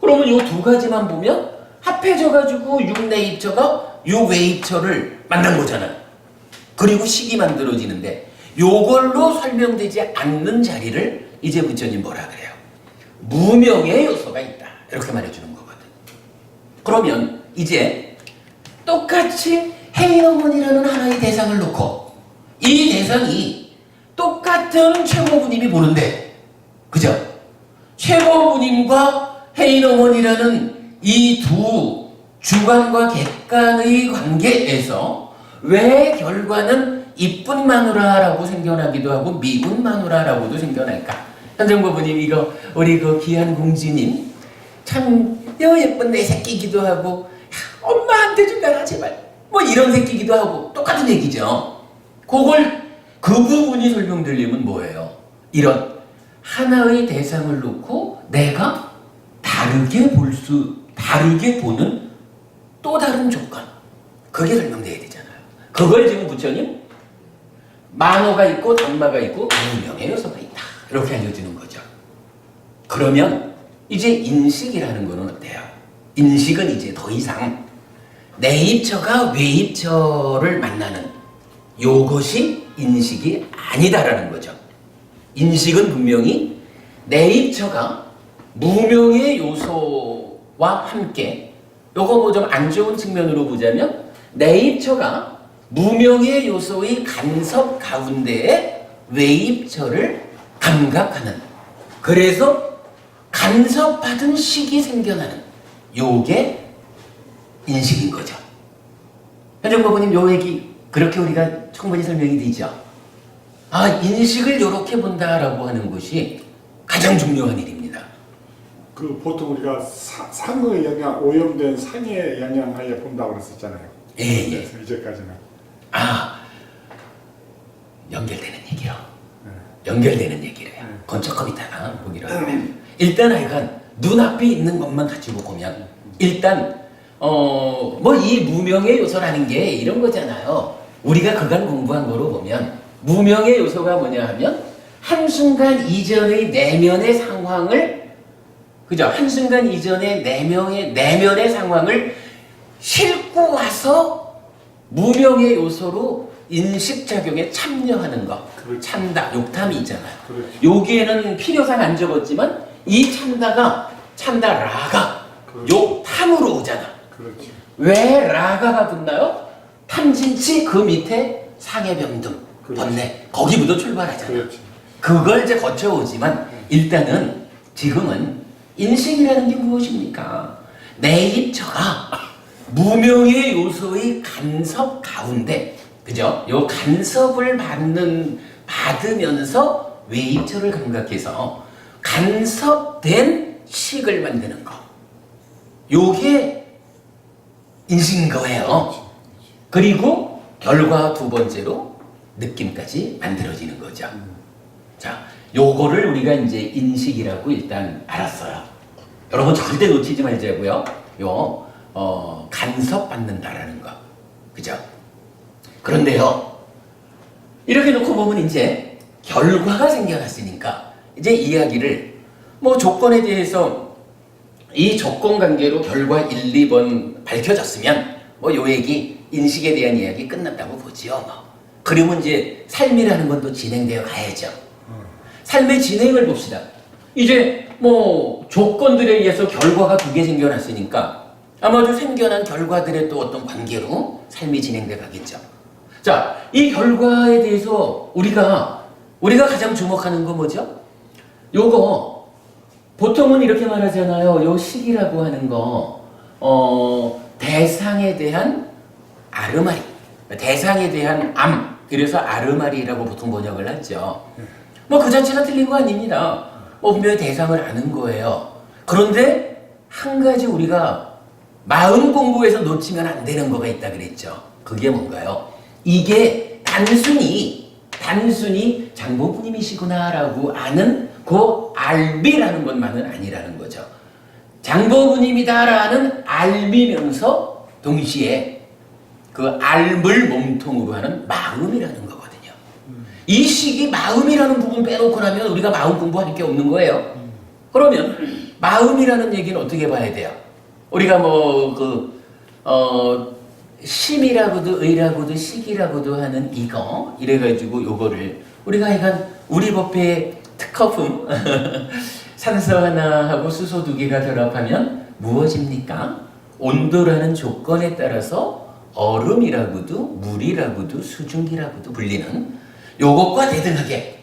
그러면 이 2가지만 보면 합해져가지고 6내입처가 6외입처를 만난 거잖아요. 그리고 식이 만들어지는데 요걸로 설명되지 않는 자리를 이제 부처님 뭐라 그래요? 무명의 요소가 있다. 이렇게 말해주는 거거든. 그러면 이제 똑같이 혜인 어머니라는 하나의 대상을 놓고 이 대상이 똑같은 최고부님이 보는데 그죠? 최고부님과 혜인 어머니라는 이 두 주관과 객관의 관계에서 왜 결과는 이쁜 마누라라고 생겨나기도 하고 미운 마누라라고도 생겨날까? 현정부부님 이거 우리 그 귀한 공주님 참 예쁜 내 새끼기도 하고 엄마한테 좀 가라 제발 뭐 이런 새끼기도 하고 똑같은 얘기죠. 그 부분이 설명되려면 뭐예요? 이런 하나의 대상을 놓고 내가 다르게 보는 또 다른 조건, 그게 설명돼야 되잖아요. 그걸 지금 부처님 만호가 있고 단마가 있고 무명의 요소가 있다 이렇게 알려주는 거죠. 그러면 이제 인식이라는 거는 어때요? 인식은 이제 더 이상 내입처가 외입처를 만나는 요것이 인식이 아니다라는 거죠. 인식은 분명히 내입처가 무명의 요소와 함께, 요거 뭐 좀 안 좋은 측면으로 보자면 내입처가 무명의 요소의 간섭 가운데에 외입처를 감각하는, 그래서 간섭받은 식이 생겨나는 요게 인식인 거죠. 현정부부님 요 얘기 그렇게 우리가 충분히 설명이 되죠. 아, 인식을 이렇게 본다라고 하는 것이 가장 중요한 일입니다.
그 보통 우리가 상의 영향, 오염된 상의 영향하에 본다고 그랬었잖아요.
예.
그래서 이제까지는.
아, 연결되는 얘기요. 연결되는 얘기를 해요. 그건 조금 이따가 보기로 하면. 일단 하여간 눈앞에 있는 것만 가지고 보면 일단 뭐 이 무명의 요소라는 게 이런 거잖아요. 우리가 그간 공부한 거로 보면 무명의 요소가 뭐냐 하면 한순간 이전의 내면의 상황을, 그죠? 한순간 이전의 내면의 상황을 싣고 와서 무명의 요소로 인식작용에 참여하는 것.
그렇죠.
참다, 욕탐이 있잖아요.
그렇죠.
여기에는 필요상 안 적었지만 이 참다라가
그렇죠.
욕탐으로 오잖아.
그렇지.
왜 라가가 붙나요? 탐진치 그 밑에 상해병등,
그렇지.
번뇌, 거기부터 출발하잖아.
그렇지.
그걸 이제 거쳐오지만 일단은 지금은 인식이라는 게 무엇입니까? 내입처가 무명의 요소의 간섭 가운데, 그죠? 요 간섭을 받으면서 외입처를 감각해서 간섭된 식을 만드는 거. 요게 인식인 거예요. 그리고 결과 두 번째로 느낌까지 만들어지는 거죠. 자, 요거를 우리가 이제 인식이라고 일단 알았어요. 여러분 절대 놓치지 말자고요. 간섭받는다라는 거. 그죠? 그런데요, 이렇게 놓고 보면 이제 결과가 생겨났으니까 이제 이야기를 뭐 조건에 대해서 이 조건 관계로 결과 1, 2번 밝혀졌으면 뭐 요 얘기, 인식에 대한 이야기 끝났다고 보지요. 뭐. 그러면 이제 삶이라는 건 또 진행되어 가야죠. 삶의 진행을 봅시다. 이제 뭐 조건들에 의해서 결과가 2개 생겨났으니까 아마도 생겨난 결과들의 또 어떤 관계로 삶이 진행돼 가겠죠. 자, 이 결과에 대해서 우리가 가장 주목하는 거 뭐죠? 요거 보통은 이렇게 말하잖아요. 요 식이라고 하는 거 대상에 대한 아르마리, 대상에 대한 암, 그래서 아르마리라고 보통 번역을 하죠. 뭐 그 자체가 틀린 거 아닙니다. 뭐 분명히 대상을 아는 거예요. 그런데 한 가지 우리가 마음 공부에서 놓치면 안 되는 거가 있다 그랬죠. 그게 뭔가요? 이게 단순히 장보부님이시구나라고 아는 그 알비라는 것만은 아니라는 거죠. 장보부님이다라는 알비면서 동시에 그 알을 몸통으로 하는 마음이라는 거거든요. 이 식이 마음이라는 부분 빼놓고 나면 우리가 마음 공부할 게 없는 거예요. 그러면 마음이라는 얘기는 어떻게 봐야 돼요? 우리가 심이라고도 의라고도 식이라고도 하는 이거 이래가지고 요거를 우리가 약간 우리 법회의 특허품 산소 하나하고 수소 2개가 결합하면 무엇입니까? 온도라는 조건에 따라서 얼음이라고도 물이라고도 수증기라고도 불리는 요것과 대등하게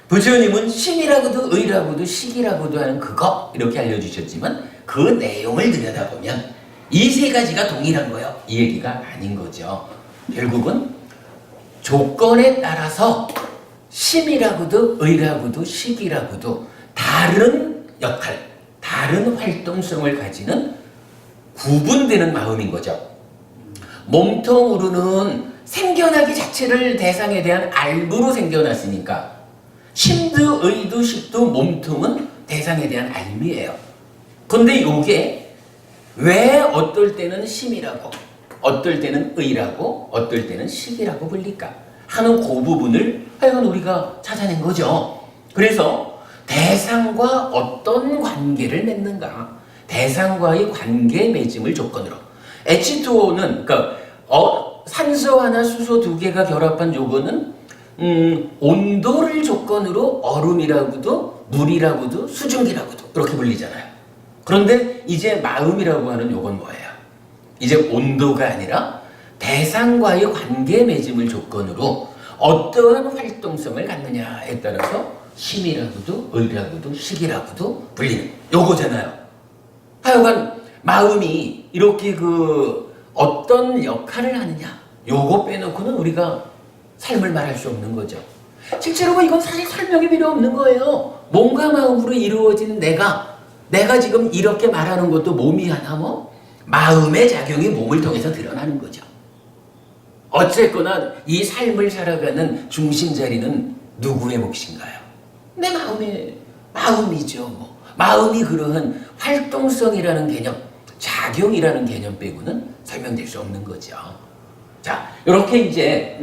부처님은 심이라고도 의라고도 식이라고도 하는 그거 이렇게 알려주셨지만 그 내용을 들여다보면 이 세 가지가 동일한 거예요. 이 얘기가 아닌 거죠. 결국은 조건에 따라서 심이라고도 의라고도 식이라고도 다른 역할, 다른 활동성을 가지는 구분되는 마음인 거죠. 몸통으로는 생겨나기 자체를 대상에 대한 알무로 생겨났으니까 심도 의도 식도 몸통은 대상에 대한 알미예요. 근데 이게 왜 어떨 때는 심이라고 어떨 때는 의라고 어떨 때는 식이라고 불릴까 하는 그 부분을 하여간 우리가 찾아낸 거죠. 그래서 대상과 어떤 관계를 맺는가, 대상과의 관계 맺음을 조건으로 H2O는 그러니까 산소 하나 수소 두 개가 결합한 요거는 온도를 조건으로 얼음이라고도 물이라고도 수증기라고도 그렇게 불리잖아요. 그런데 이제 마음이라고 하는 요건 뭐예요? 이제 온도가 아니라 대상과의 관계 맺음을 조건으로 어떠한 활동성을 갖느냐에 따라서 심이라고도 의라고도 식이라고도 불리는 요거잖아요. 하여간 마음이 이렇게 어떤 역할을 하느냐 요거 빼놓고는 우리가 삶을 말할 수 없는 거죠. 실제로 이건 사실 설명이 필요 없는 거예요. 몸과 마음으로 이루어진 내가 지금 이렇게 말하는 것도 몸이 하나 마음의 작용이 몸을 통해서 드러나는 거죠. 어쨌거나 이 삶을 살아가는 중심 자리는 누구의 몫인가요? 내 마음이죠. 마음이 그러한 활동성이라는 개념, 작용이라는 개념 빼고는 설명될 수 없는 거죠. 자, 이렇게 이제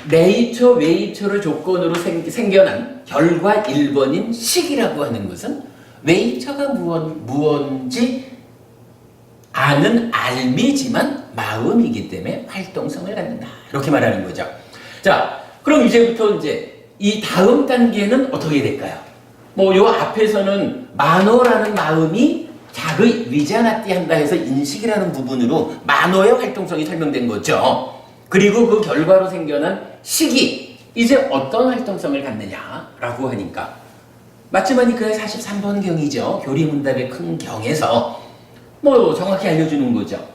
네이처, 웨이처를 조건으로 생겨난 결과 1번인 식이라고 하는 것은 웨이처가 무언지 아는 알미지만 마음이기 때문에 활동성을 갖는다. 이렇게 말하는 거죠. 자, 그럼 이제부터 이제 이 다음 단계는 어떻게 될까요? 요 앞에서는 만호라는 마음이 작의 위자나띠 한다 해서 인식이라는 부분으로 만호의 활동성이 설명된 거죠. 그리고 그 결과로 생겨난 식이 이제 어떤 활동성을 갖느냐라고 하니까 마츠마니카의 43번 경이죠. 교리문답의 큰 경에서 정확히 알려주는 거죠.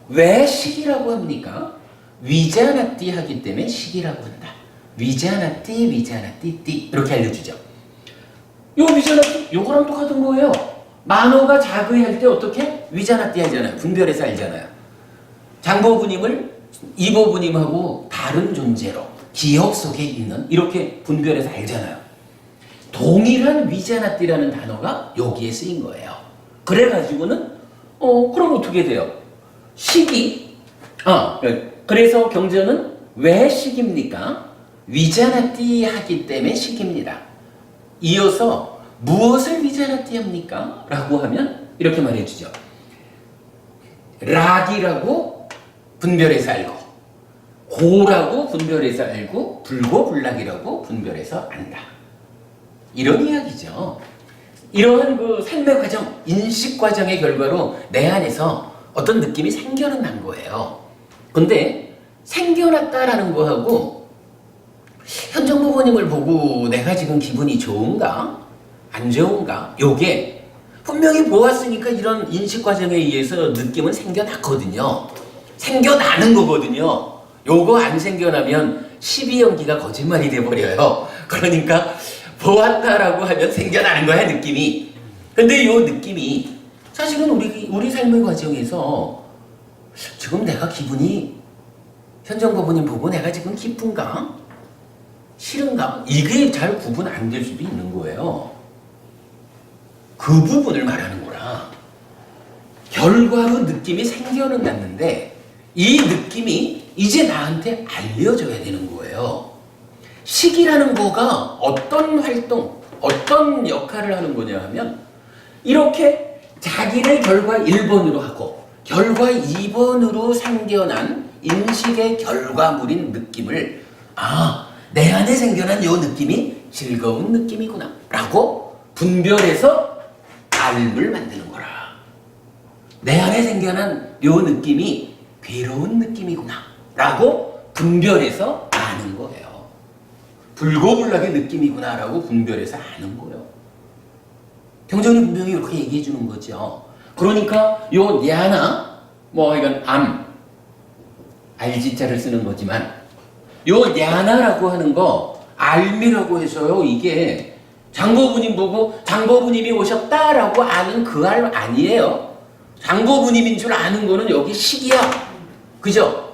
왜 식이라고 합니까? 위자나띠 하기 때문에 식이라고 한다. 위자나띠 띠 이렇게 알려주죠. 요 위자나띠 요거랑 똑같은 거예요. 만호가 작의 할 때 어떻게? 위자나띠 하잖아요. 분별해서 알잖아요. 장보부님을 이보부님하고 다른 존재로 기억 속에 있는 이렇게 분별해서 알잖아요. 동일한 위자나띠라는 단어가 여기에 쓰인 거예요. 그래가지고는 그럼 어떻게 돼요? 식이 그래서 경전은 왜 식입니까? 위자나띠 하기 때문에 식입니다. 이어서 무엇을 위자나띠 합니까? 라고 하면 이렇게 말해주죠. 락이라고 분별해서 알고 고라고 분별해서 알고 불고불락이라고 분별해서 안다. 이런 이야기죠. 이러한 삶의 과정, 인식 과정의 결과로 내 안에서 어떤 느낌이 생겨난 거예요. 근데 생겨났다라는 거하고 현정 부모님을 보고 내가 지금 기분이 좋은가? 안 좋은가? 요게 분명히 보았으니까 이런 인식 과정에 의해서 느낌은 생겨났거든요. 생겨나는 거거든요. 요거 안 생겨나면 12연기가 거짓말이 돼버려요. 그러니까 보았다라고 하면 생겨나는 거야, 느낌이. 근데 요 느낌이 사실은 우리 삶의 과정에서 지금 내가 기분이 현정 부모님 보고 내가 지금 기쁜가? 싫은가? 이게 잘 구분 안 될 수도 있는 거예요. 그 부분을 말하는 거라. 결과로 느낌이 생겨는 났는데 이 느낌이 이제 나한테 알려져야 되는 거예요. 식이라는 거가 어떤 활동, 어떤 역할을 하는 거냐 하면 이렇게 자기를 결과 1번으로 하고 결과 2번으로 생겨난 인식의 결과물인 느낌을 내 안에 생겨난 요 느낌이 즐거운 느낌이구나 라고 분별해서 알을 만드는 거라. 내 안에 생겨난 요 느낌이 괴로운 느낌이구나 라고 분별해서 아는 거예요. 불고불락의 느낌이구나 라고 분별해서 아는 거예요. 경전이 분명히 이렇게 얘기해 주는 거죠. 그러니까 요 냐나 뭐 이건 알지자를 쓰는 거지만 요 냐나라고 하는 거 알미라고 해서요. 이게 장보부님 보고 장보부님이 오셨다라고 아는 그 알 아니에요. 장보부님인 줄 아는 거는 여기 식이야. 그죠?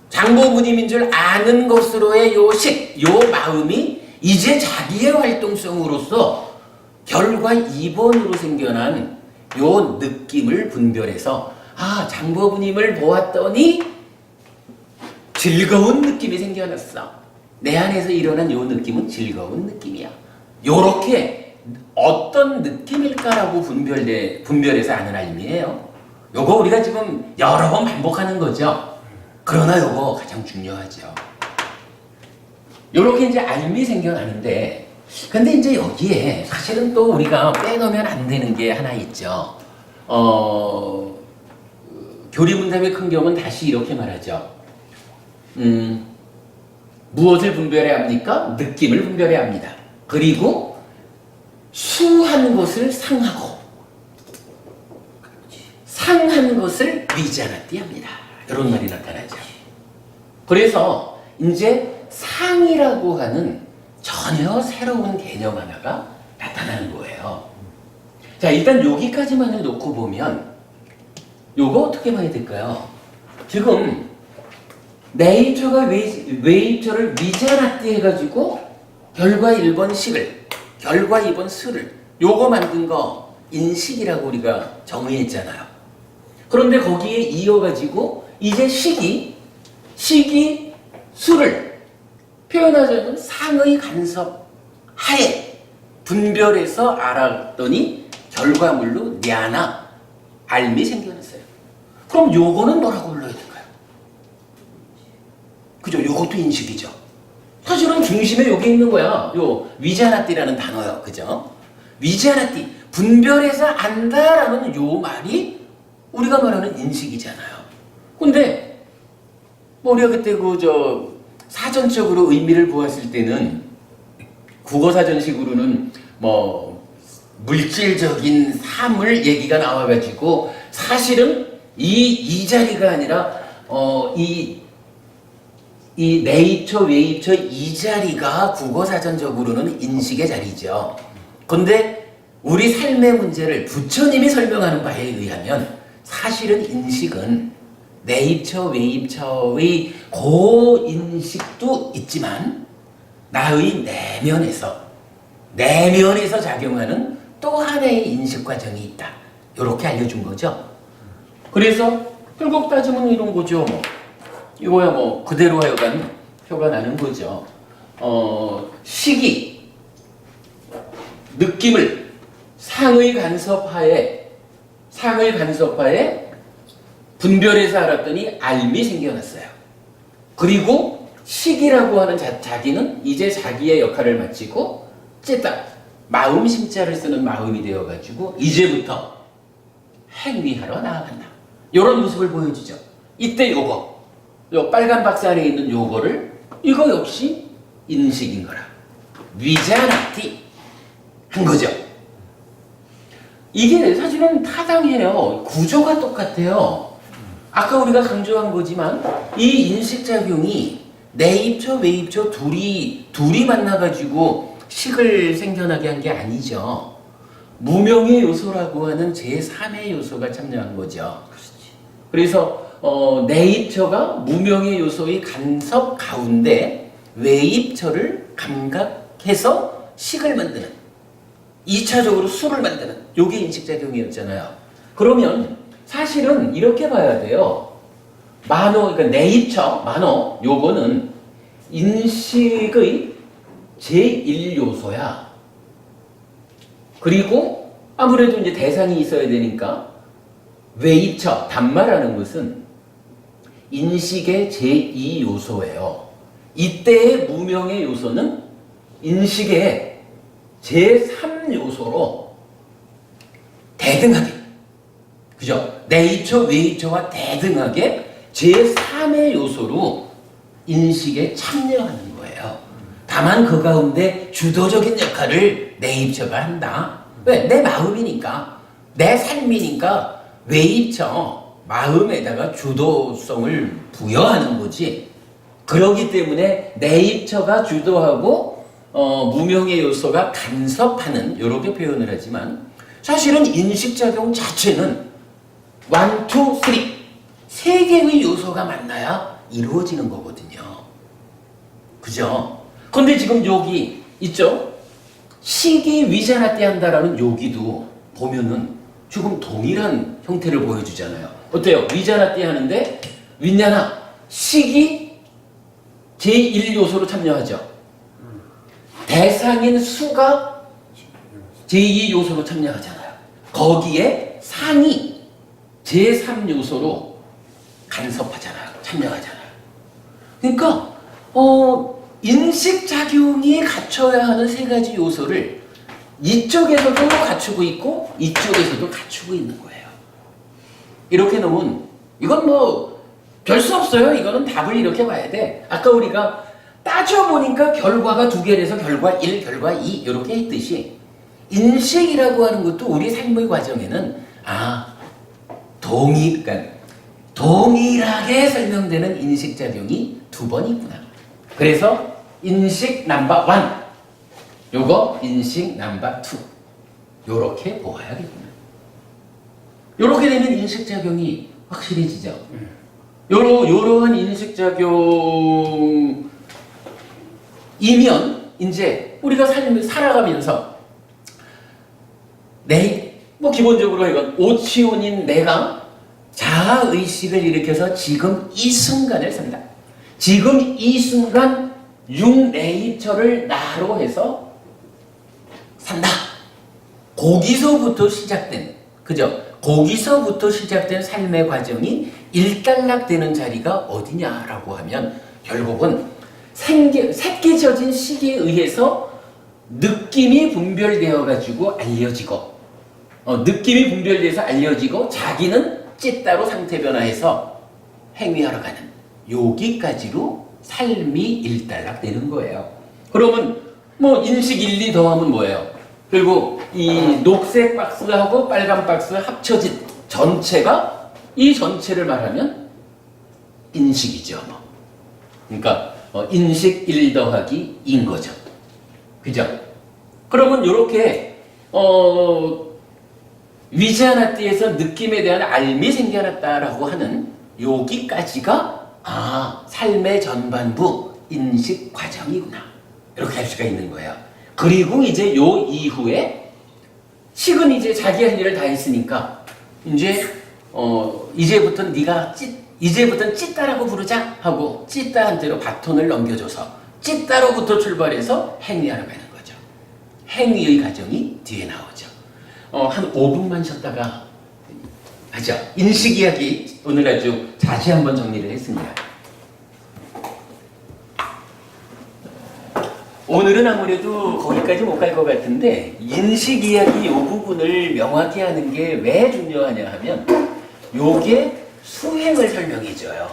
장보부님인 줄 아는 것으로의 요 식, 요 마음이 이제 자기의 활동성으로서 결과 2번으로 생겨난 요 느낌을 분별해서 장보부님을 보았더니 즐거운 느낌이 생겨났어. 내 안에서 일어난 요 느낌은 즐거운 느낌이야. 요렇게 어떤 느낌일까라고 분별해서 아는 알미예요. 요거 우리가 지금 여러 번 반복하는 거죠. 그러나 요거 가장 중요하죠. 요렇게 이제 알미 생겨나는데, 근데 이제 여기에 사실은 또 우리가 빼놓으면 안 되는 게 하나 있죠. 교리문답의 큰 경은 다시 이렇게 말하죠. 무엇을 분별해야 합니까? 느낌을 분별해야 합니다. 그리고 수한 것을 상하고 상한 것을 위자나띠 합니다. 이런 말이 나타나죠. 그래서 이제 상이라고 하는 전혀 새로운 개념 하나가 나타나는 거예요. 자, 일단 여기까지만을 놓고 보면 요거 어떻게 봐야 될까요? 지금 네이처가 웨이처를 위자나띠 해가지고 결과 1번 식을, 결과 2번 수를 요거 만든 거 인식이라고 우리가 정의했잖아요. 그런데 거기에 이어가지고 이제 식이 수를 표현하자면 상의 간섭 하에 분별해서 알았더니 결과물로 냐나 알미 생겨났어요. 그럼 요거는 뭐라고 불러야 될까요? 그죠? 요것도 인식이죠. 사실은 중심에 여기 있는 거야. 요 위자나띠라는 단어요. 그죠? 위자나띠 분별해서 안다라는 요 말이 우리가 말하는 인식이잖아요. 근데 우리가 그때 사전적으로 의미를 보았을 때는 국어사전식으로는 뭐 물질적인 사물 얘기가 나와가지고 사실은 이 자리가 아니라 이 네이처, 웨이처 이 자리가 국어사전적으로는 인식의 자리죠. 근데 우리 삶의 문제를 부처님이 설명하는 바에 의하면 사실은 인식은 네이처, 웨이처의 고인식도 있지만 나의 내면에서 작용하는 또 하나의 인식 과정이 있다. 이렇게 알려준 거죠. 그래서 결국 따지면 이런 거죠. 이거야 그대로 하여간 표가 나는 거죠. 식이 느낌을 상의 간섭하에 분별해서 알았더니 알미 생겨났어요. 그리고 식이라고 하는 자기는 이제 자기의 역할을 마치고 찌딱 마음 심자를 쓰는 마음이 되어가지고 이제부터 행위하러 나아간다. 이런 모습을 보여주죠. 이때 요 빨간 박스 안에 있는 요거를 이거 역시 인식인 거라. 위자나티 한 거죠. 이게 사실은 타당해요. 구조가 똑같아요. 아까 우리가 강조한 거지만 이 인식작용이 내입처, 외입처 둘이 만나가지고 식을 생겨나게 한 게 아니죠. 무명의 요소라고 하는 제3의 요소가 참여한 거죠. 그래서 내입처가 무명의 요소의 간섭 가운데 외입처를 감각해서 식을 만드는 2차적으로 수를 만드는 요게 인식작용이었잖아요. 그러면 사실은 이렇게 봐야 돼요. 그러니까 내입처, 요거는 인식의 제1요소야. 그리고 아무래도 이제 대상이 있어야 되니까 외입처, 단마라는 것은 인식의 제2요소예요. 이때의 무명의 요소는 인식의 제3요소로 대등하게, 그죠? 내입처, 외입처와 대등하게 제3의 요소로 인식에 참여하는 거예요. 다만 그 가운데 주도적인 역할을 내입처가 한다. 왜? 내 마음이니까, 내 삶이니까 외입처 마음에다가 주도성을 부여하는 거지. 그러기 때문에 내입처가 주도하고 무명의 요소가 간섭하는 이렇게 표현을 하지만 사실은 인식작용 자체는 1, 2, 3 세 개의 요소가 만나야 이루어지는 거거든요. 그죠? 근데 지금 여기 있죠? 식이 위자나 떼한다라는 여기도 보면은 조금 동일한 형태를 보여주잖아요. 어때요? 위자나 떼하는데 윈냐나 식이 제1요소로 참여하죠. 대상인 수가 제2요소로 참여하잖아요. 거기에 상이 제3요소로 간섭하잖아요. 참여하잖아요. 그러니까 인식작용이 갖춰야 하는 세 가지 요소를 이쪽에서도 갖추고 있고 이쪽에서도 갖추고 있는 거예요. 이렇게 놓으면 이건 뭐 별 수 없어요. 이거는 답을 이렇게 봐야 돼. 아까 우리가 따져보니까 결과가 두 개라서 결과 1, 결과 2 이렇게 했듯이 인식이라고 하는 것도 우리 삶의 과정에는 동일하게 설명되는 인식작용이 두 번 있구나. 그래서 인식 넘버 1, 요거 인식 넘버 2 요렇게 보아야겠구나. 요렇게 되면 인식작용이 확실해지죠. 요러한 인식작용이면 이제 우리가 살아가면서 뭐 기본적으로 이건 오치온인 내가 자아의식을 일으켜서 지금 이 순간을 산다. 지금 이 순간 육내입처를 나로 해서 산다. 거기서부터 시작된, 그죠? 거기서부터 시작된 삶의 과정이 일단락되는 자리가 어디냐라고 하면 결국은 새끼져진 시기에 의해서 느낌이 분별되어 가지고 알려지고 느낌이 분별돼서 알려지고 자기는 찌따로 상태 변화해서 행위하러 가는 여기까지로 삶이 일단락되는 거예요. 그러면 뭐 인식 1, 2 더하면 뭐예요? 그리고 이 녹색 박스하고 빨간 박스 합쳐진 전체가 이 전체를 말하면 인식이죠. 뭐. 그러니까 인식 1 더하기 2인 거죠. 그죠? 그러면 이렇게 위자나띠에서 느낌에 대한 알미 생겨났다라고 하는 여기까지가 삶의 전반부 인식 과정이구나. 이렇게 할 수가 있는 거예요. 그리고 이제 요 이후에 식은 이제 자기 할 일을 다 했으니까 이제부터는 이제부터는 찌따라고 부르자 하고 찌따한테로 바톤을 넘겨줘서 찌따로부터 출발해서 행위하러 가는 거죠. 행위의 과정이 뒤에 나오죠. 한 5분만 쉬었다가 하죠. 인식 이야기 오늘 아주 다시 한번 정리를 했습니다. 오늘은 아무래도 거기까지 못 갈 것 같은데 인식 이야기 이 부분을 명확히 하는 게 왜 중요하냐 하면 요게 수행을 설명해줘요.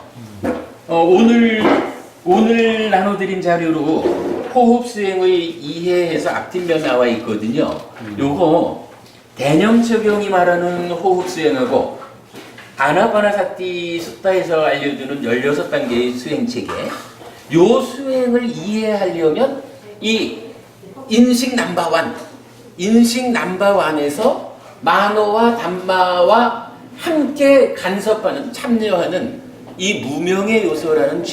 오늘 나눠드린 자료로 호흡 수행의 이해에서 앞뒷면 나와 있거든요. 요거 대념 적용이 말하는 호흡 수행하고 아나파나사티 숫다에서 알려주는 16단계의 수행 체계 요 수행을 이해하려면 이 인식 넘버 1 인식 넘버 1에서 만호와 담마와 함께 간섭하는 참여하는 이 무명의 요소라는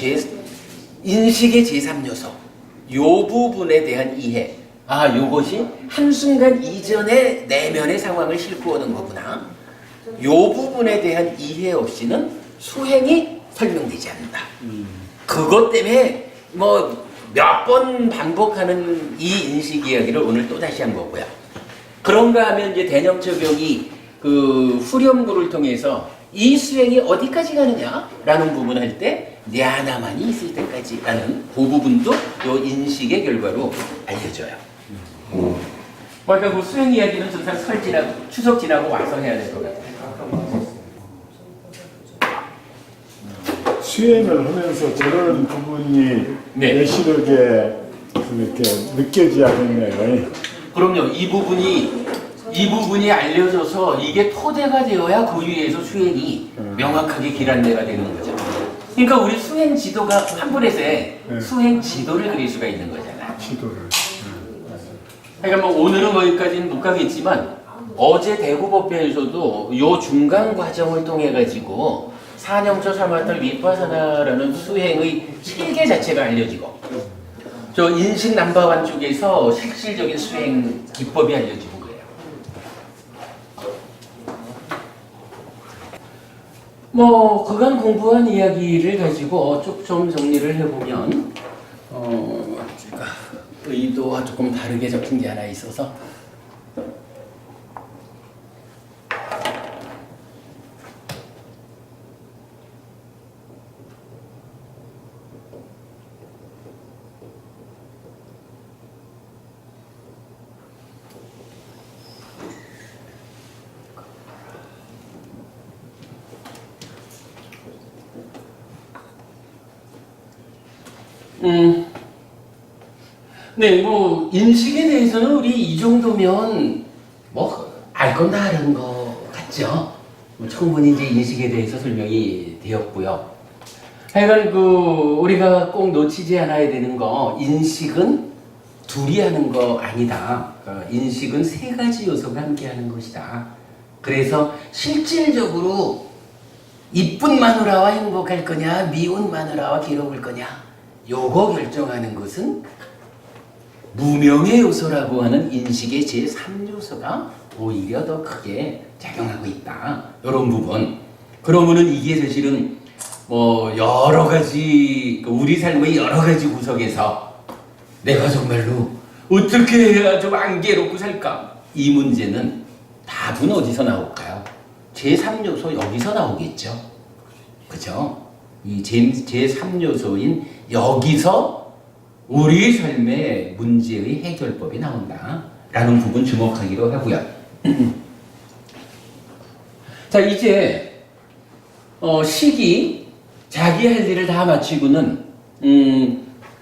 인식의 제3요소 요 부분에 대한 이해 요것이 한순간 이전의 내면의 상황을 싣고 오는 거구나 요 부분에 대한 이해 없이는 수행이 설명되지 않는다 그것 때문에 뭐 몇 번 반복하는 이 인식 이야기를 오늘 또 다시 한 거고요. 그런가 하면 이제 대념 적용이 그 후렴구를 통해서 이 수행이 어디까지 가느냐라는 부분 할 때 냐나만이 있을 때까지라는 그 부분도 요 인식의 결과로 알려줘요. 그러니까 그 수행 이야기는 항상 설 지나고 추석 지나고 와서 해야 될 것 같아요.
수행을 하면서 저런 부분이 예시르게 이렇게 느껴져야겠네요.
그럼요. 이 부분이 이 부분이 알려져서 이게 토대가 되어야 그 위에서 수행이 명확하게 길 안내가 되는 거죠. 그러니까 우리 수행 지도가 한 분에서의 수행 지도를 그릴 수가 있는 거잖아.
지도를.
그러니까 뭐 오늘은 거기까지는 못 가겠지만 어제 대구법회에서도 요 중간 과정을 통해 가지고 사념초 사마탈 위파사나라는 수행의 실계 자체가 알려지고 저 인식 남바완 쪽에서 실질적인 수행 기법이 알려지고 그래요. 뭐 그간 공부한 이야기를 가지고 쭉 좀 정리를 해보면 제가 의도와 조금 다르게 적힌 게 하나 있어서 네, 뭐 인식에 대해서는 우리 이 정도면 뭐 알 건 다 아는 거 같죠? 뭐 충분히 이제 인식에 대해서 설명이 되었고요. 하여간 우리가 꼭 놓치지 않아야 되는 거 인식은 둘이 하는 거 아니다. 인식은 세 가지 요소가 함께 하는 것이다. 그래서 실질적으로 이쁜 마누라와 행복할 거냐, 미운 마누라와 괴로울 거냐, 요거 결정하는 것은 무명의 요소라고 하는 인식의 제3요소가 오히려 더 크게 작용하고 있다. 이런 부분. 그러면은 이게 사실은 뭐 여러 가지 우리 삶의 여러 가지 구석에서 내가 정말로 어떻게 해야 좀 안 괴롭고 살까? 이 문제는 답은 어디서 나올까요? 제3요소 여기서 나오겠죠. 그죠? 이 제3요소인 여기서 우리 삶의 문제의 해결법이 나온다. 라는 부분 주목하기로 하고요. 자, 이제 식이 자기 할 일을 다 마치고는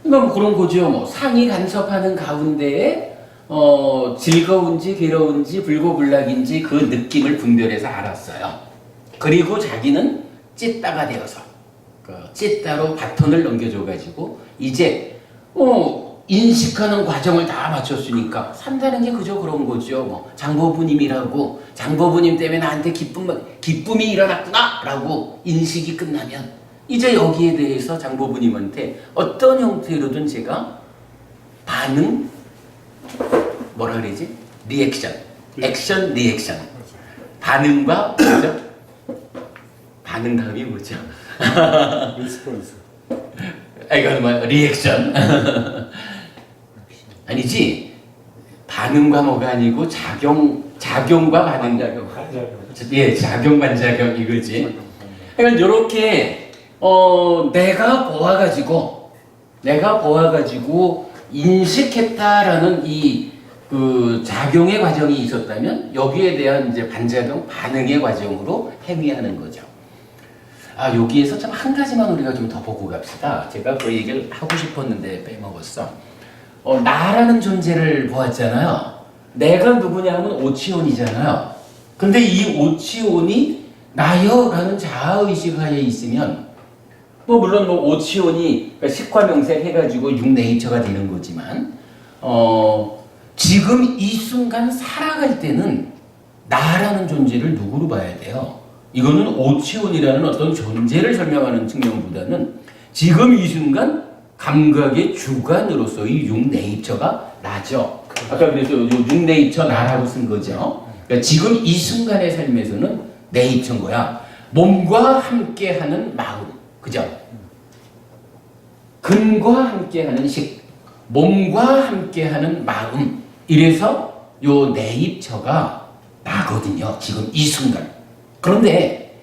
뭐 그런 거죠. 뭐 상이 간섭하는 가운데에 즐거운지 괴로운지 불고불락인지 그 느낌을 분별해서 알았어요. 그리고 자기는 찢다가 되어서 찢다로 바톤을 넘겨줘가지고 이제 인식하는 과정을 다 마쳤으니까 산다는 게 그저 그런 거죠. 뭐 장보부님이라고 장보부님 때문에 나한테 기쁨이 일어났구나 라고 인식이 끝나면 이제 여기에 대해서 장보부님한테 어떤 형태로든 제가 반응 뭐라 그러지? 리액션 액션 리액션 반응과 뭐죠? 반응 다음이 뭐죠?
리스폰스.
이건 뭐 리액션 아니지 반응과 뭐가 아니고 작용과 반응작용 예 작용 반작용 이거지. 그러니까 이렇게 내가 보아가지고 인식했다라는 이 작용의 과정이 있었다면 여기에 대한 이제 반작용 반응의 과정으로 행위하는 거죠. 여기에서 참 한 가지만 우리가 좀 더 보고 갑시다. 제가 그 얘기를 하고 싶었는데 빼먹었어. 나라는 존재를 보았잖아요. 내가 누구냐 하면 오치온이잖아요. 근데 이 오치온이 나여라는 자아의식 하에 있으면 물론 오치온이 식화명색 해가지고 육네이처가 되는 거지만 지금 이 순간 살아갈 때는 나라는 존재를 누구로 봐야 돼요? 이거는 오치온이라는 어떤 존재를 설명하는 측면보다는 지금 이 순간 감각의 주관으로서의 육네이처가 나죠. 아까 그래서 육네이처 나라고 쓴 거죠. 그러니까 지금 이 순간의 삶에서는 네이처인 거야. 몸과 함께하는 마음, 그죠? 근과 함께하는 식, 몸과 함께하는 마음. 이래서 요 네이처가 나거든요. 지금 이 순간. 그런데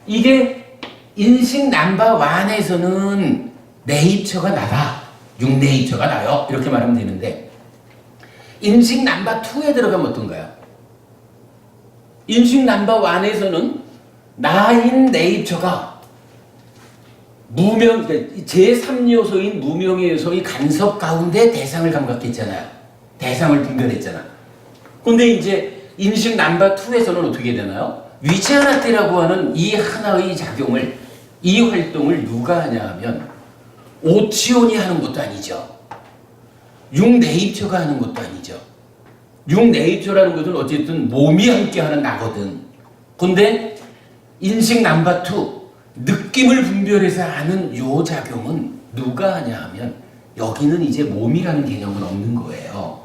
이게 인식 넘버1에서는 네이처가 나다. 육네이처가 나요. 이렇게 말하면 되는데 인식 넘버2에 들어가면 어떤가요? 인식 넘버1에서는 나인 네이처가 무명, 제3요소인 무명의 요소의 간섭 가운데 대상을 감각했잖아요. 대상을 분별했잖아. 근데 이제 인식 넘버 2에서는 어떻게 되나요? 위치아나티라고 하는 이 하나의 작용을, 이 활동을 누가 하냐 하면 오치온이 하는 것도 아니죠. 육네이처가 하는 것도 아니죠. 육네이처라는 것은 어쨌든 몸이 함께하는 나거든. 근데 인식 넘버 2, 느낌을 분별해서 하는 요 작용은 누가 하냐 하면 여기는 이제 몸이라는 개념은 없는 거예요.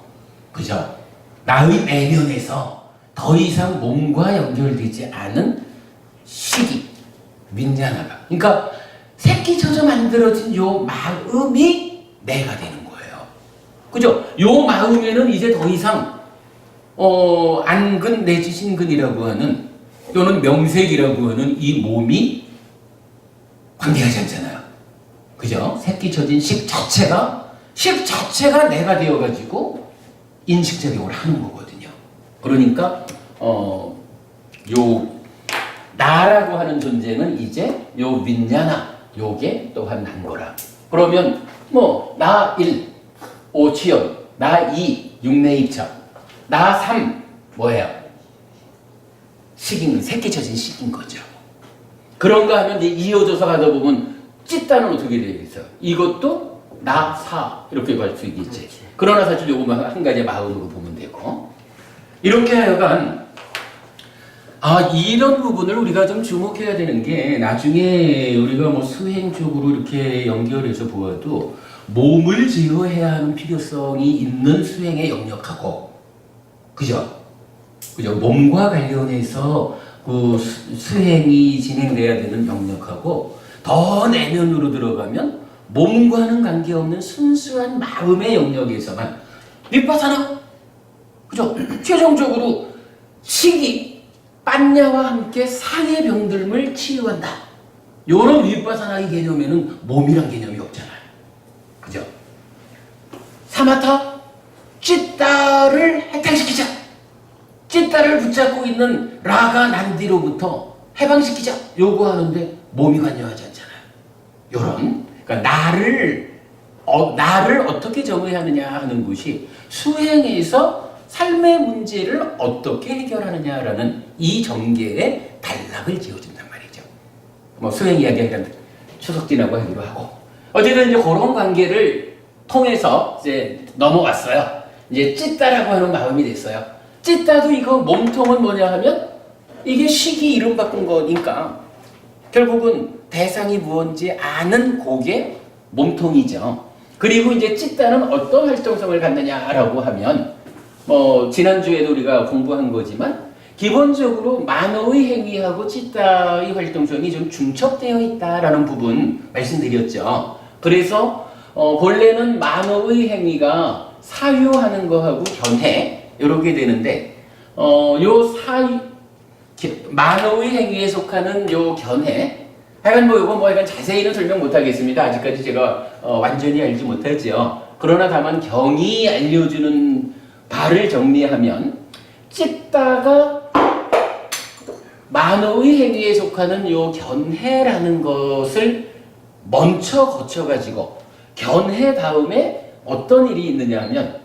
그죠? 나의 내면에서 더 이상 몸과 연결되지 않은 시기, 윈냐나가. 그러니까 새끼쳐서 만들어진 요 마음이 내가 되는 거예요. 그죠? 요 마음에는 이제 더 이상 안근 내지 신근이라고 하는 또는 명색이라고 하는 이 몸이 관계하지 않잖아요. 그죠? 새끼쳐진 식 자체가 내가 되어가지고 인식작용을 하는 거거든요. 그러니까 요 나라고 하는 존재는 이제 요 윈냐나 요게 또한 난 거라. 그러면 뭐 나 1, 오치연, 나 2, 육내입처, 나 3, 뭐예요? 식인, 새끼쳐진 식인 거죠. 그런가 하면 이제 이어져서 가다 보면 찌따는 어떻게 되겠어요? 이것도 나, 사 이렇게 갈 수 있겠지. 그러나 사실 요거만 한 가지 마음으로 보면 되고 이렇게 하여간 이런 부분을 우리가 좀 주목해야 되는 게 나중에 우리가 뭐 수행 쪽으로 이렇게 연결해서 보아도 몸을 제어해야 하는 필요성이 있는 수행의 영역하고 그죠? 몸과 관련해서 그 수행이 진행돼야 되는 영역하고 더 내면으로 들어가면 몸과는 관계없는 순수한 마음의 영역에서만 윗바사나 그죠? 최종적으로 식이 빤냐와 함께 상의 병들음을 치유한다. 요런 윗바사나의 개념에는 몸이란 개념이 없잖아요. 그죠? 사마타 찌따를 해탈시키자. 찌따를 붙잡고 있는 라가 난디로부터 해방시키자. 요구하는데 몸이 관여하지 않잖아요. 요런 그러니까 나를 어떻게 정의하느냐 하는 것이 수행에서 삶의 문제를 어떻게 해결하느냐라는 이 전개에 단락을 지어준단 말이죠. 뭐 수행 이야기하기란 추석 지나고 하기로 하고 어쨌든 이제 그런 관계를 통해서 이제 넘어갔어요. 이제 찌따라고 하는 마음이 됐어요. 찌따도 이거 몸통은 뭐냐 하면 이게 식이 이름 바꾼 거니까 결국은 대상이 무언지 아는 그게 몸통이죠. 그리고 이제 찌따는 어떤 활동성을 갖느냐라고 하면 뭐 지난주에도 우리가 공부한 거지만 기본적으로 만호의 행위하고 찌따의 활동성이 좀 중첩되어 있다라는 부분 말씀드렸죠. 그래서 본래는 만호의 행위가 사유하는 거하고 견해 이렇게 되는데 만호의 행위에 속하는 요 견해 하여간 뭐 이거 뭐 약간 자세히는 설명 못 하겠습니다. 아직까지 제가 완전히 알지 못하지요. 그러나 다만 경이 알려주는 바를 정리하면 찌따가 만호의 행위에 속하는 요 견해라는 것을 먼저 거쳐가지고 견해 다음에 어떤 일이 있느냐 하면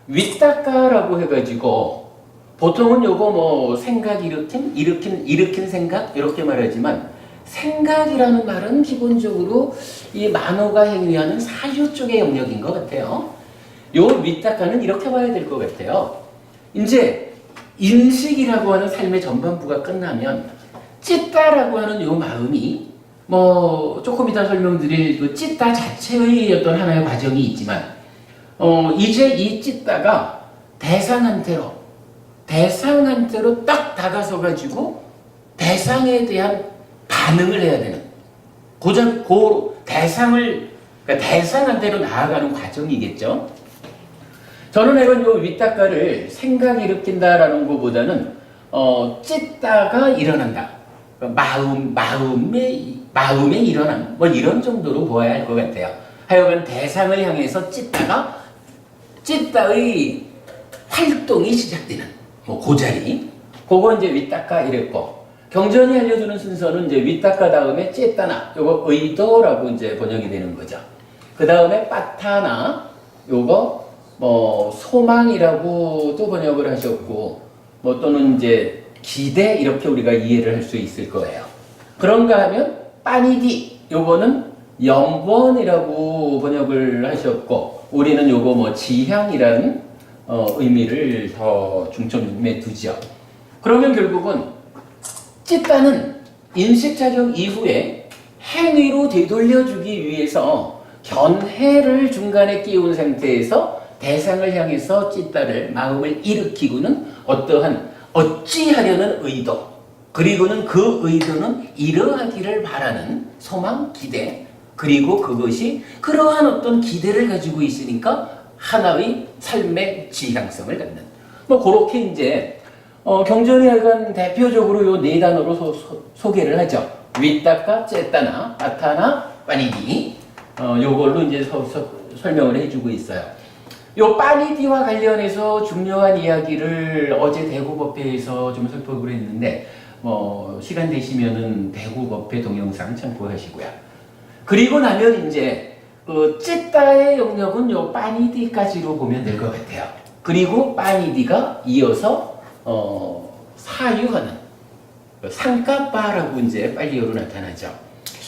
윗닦아라고 해가지고 보통은 요거 뭐 생각 일으킨 생각 이렇게 말하지만 생각이라는 말은 기본적으로 이 만호가 행위하는 사유 쪽의 영역인 것 같아요. 요 윗닦아는 이렇게 봐야 될 것 같아요. 이제 인식이라고 하는 삶의 전반부가 끝나면 찌따라고 하는 요 마음이 뭐 조금 이따 설명드릴 그 찌따 자체의 어떤 하나의 과정이 있지만 이제 이 찌따가 대상한테로 딱 다가서 가지고 대상에 대한 반응을 해야 되는 그 대상을 그러니까 대상한테로 나아가는 과정이겠죠. 저는 이건 요 윗닦아를 생각 일으킨다라는 것보다는 찌따가 일어난다. 마음에 일어남 뭐 이런 정도로 보아야 할 것 같아요. 하여간 대상을 향해서 찌따의 활동이 시작되는 뭐 그 자리 그거 이제 윗닦아 이랬고 경전이 알려주는 순서는 이제 윗닦아 다음에 찌따나 요거 의도라고 이제 번역이 되는 거죠. 그 다음에 빠타나 요거 뭐 소망이라고도 번역을 하셨고 뭐 또는 이제 기대 이렇게 우리가 이해를 할 수 있을 거예요. 그런가 하면 빠니디 요거는 영원이라고 번역을 하셨고 우리는 요거 뭐 지향이라는 의미를 더 중점에 두죠. 그러면 결국은 찌따는 인식작용 이후에 행위로 되돌려주기 위해서 견해를 중간에 끼운 상태에서 대상을 향해서 찌따를 마음을 일으키고는 어떠한 어찌하려는 의도 그리고는 그 의도는 이러하기를 바라는 소망, 기대 그리고 그것이 그러한 어떤 기대를 가지고 있으니까 하나의 삶의 지향성을 갖는 뭐 그렇게 이제 경전이 약간 대표적으로 요 네 단어로 소개를 하죠. 위따까, 째따나, 아타나, 빠니디 요걸로 이제 설명을 해주고 있어요. 요 빠니디와 관련해서 중요한 이야기를 어제 대구법회에서 좀 설법을 했는데 시간 되시면은 대구법회 동영상 참고하시고요. 그리고 나면 이제 그 찌따의 영역은 요 빠니디까지로 보면 될 것 같아요. 그리고 빠니디가 이어서 사유하는 상까빠라고 이제 빨리어로 나타나죠.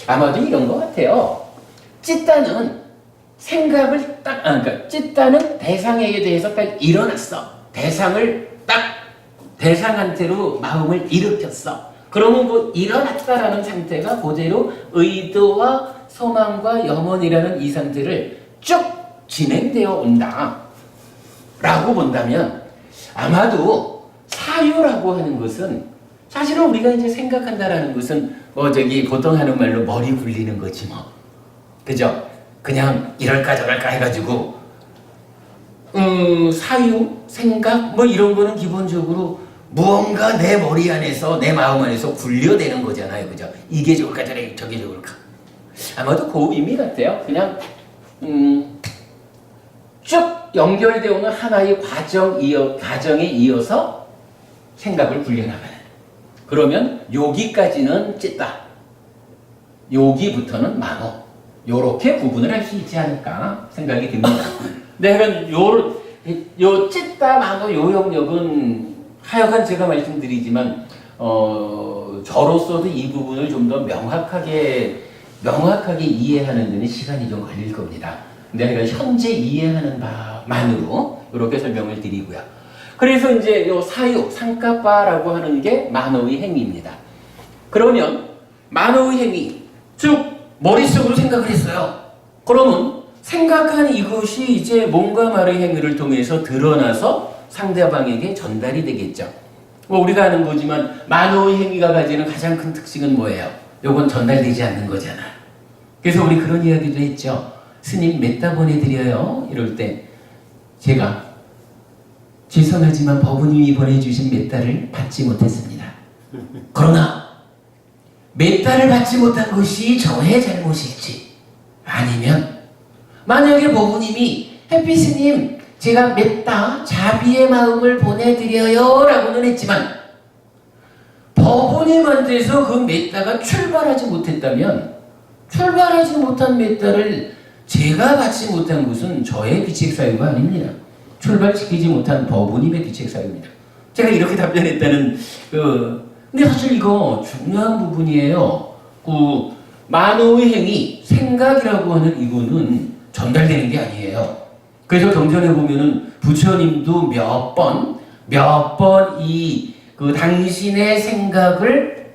아마도 이런 것 같아요. 찌따는 생각을 그러니까 찌따는 대상에 대해서 딱 일어났어. 대상을 딱 대상한테로 마음을 일으켰어. 그러면 그 일어났다라는 상태가 그대로 의도와 소망과 염원이라는 이 상태를 쭉 진행되어 온다. 라고 본다면 아마도 사유라고 하는 것은 사실은 우리가 이제 생각한다라는 것은 보통 하는 말로 머리 굴리는 거지 뭐. 그죠? 그냥 이럴까 저럴까 해가지고 사유, 생각 뭐 이런 거는 기본적으로 무언가 내 머리 안에서 내 마음 안에서 굴려대는 거잖아요. 그죠? 이게 좋을까 저게 좋을까. 아마도 그 의미 같아요. 그냥 쭉 연결되어 오는 하나의 과정에 이어서 생각을 굴려나가는. 그러면 여기까지는 찌따, 여기부터는 만호. 요렇게 구분을 할 수 있지 않을까 생각이 듭니다. 근데 요 찌따 만호 요 영역은 하여간 제가 말씀드리지만 저로서도 이 부분을 좀 더 명확하게 이해하는 데는 시간이 좀 걸릴 겁니다. 근데 하여간 현재 이해하는 바만으로 이렇게 설명을 드리고요. 그래서 이제 요 사유, 상까빠라고 하는 게 만호의 행위입니다. 그러면 만호의 행위, 즉 머릿속으로 생각을 했어요. 그러면 생각한 이것이 이제 몸과 말의 행위를 통해서 드러나서 상대방에게 전달이 되겠죠. 우리가 아는 거지만 만호의 행위가 가지는 가장 큰 특징은 뭐예요? 요건 전달되지 않는 거잖아. 그래서 우리 그런 이야기도 했죠. 스님 메따 보내드려요. 이럴 때 제가 죄송하지만 법부님이 보내주신 메따를 받지 못했습니다. 그러나 메따를 받지 못한 것이 저의 잘못일지 아니면 만약에 법부님이 햇빛스님 제가 메따 자비의 마음을 보내드려요 라고는 했지만 법부님한테서 그 메따가 출발하지 못했다면 출발하지 못한 메따를 제가 받지 못한 것은 저의 귀책사유가 아닙니다. 출발시키지 못한 법부님의 귀책사유입니다. 제가 이렇게 답변했다는 근데 사실 이거 중요한 부분이에요. 만호의 행위, 생각이라고 하는 이거는 전달되는 게 아니에요. 그래서 경전에 보면은 부처님도 몇 번 당신의 생각을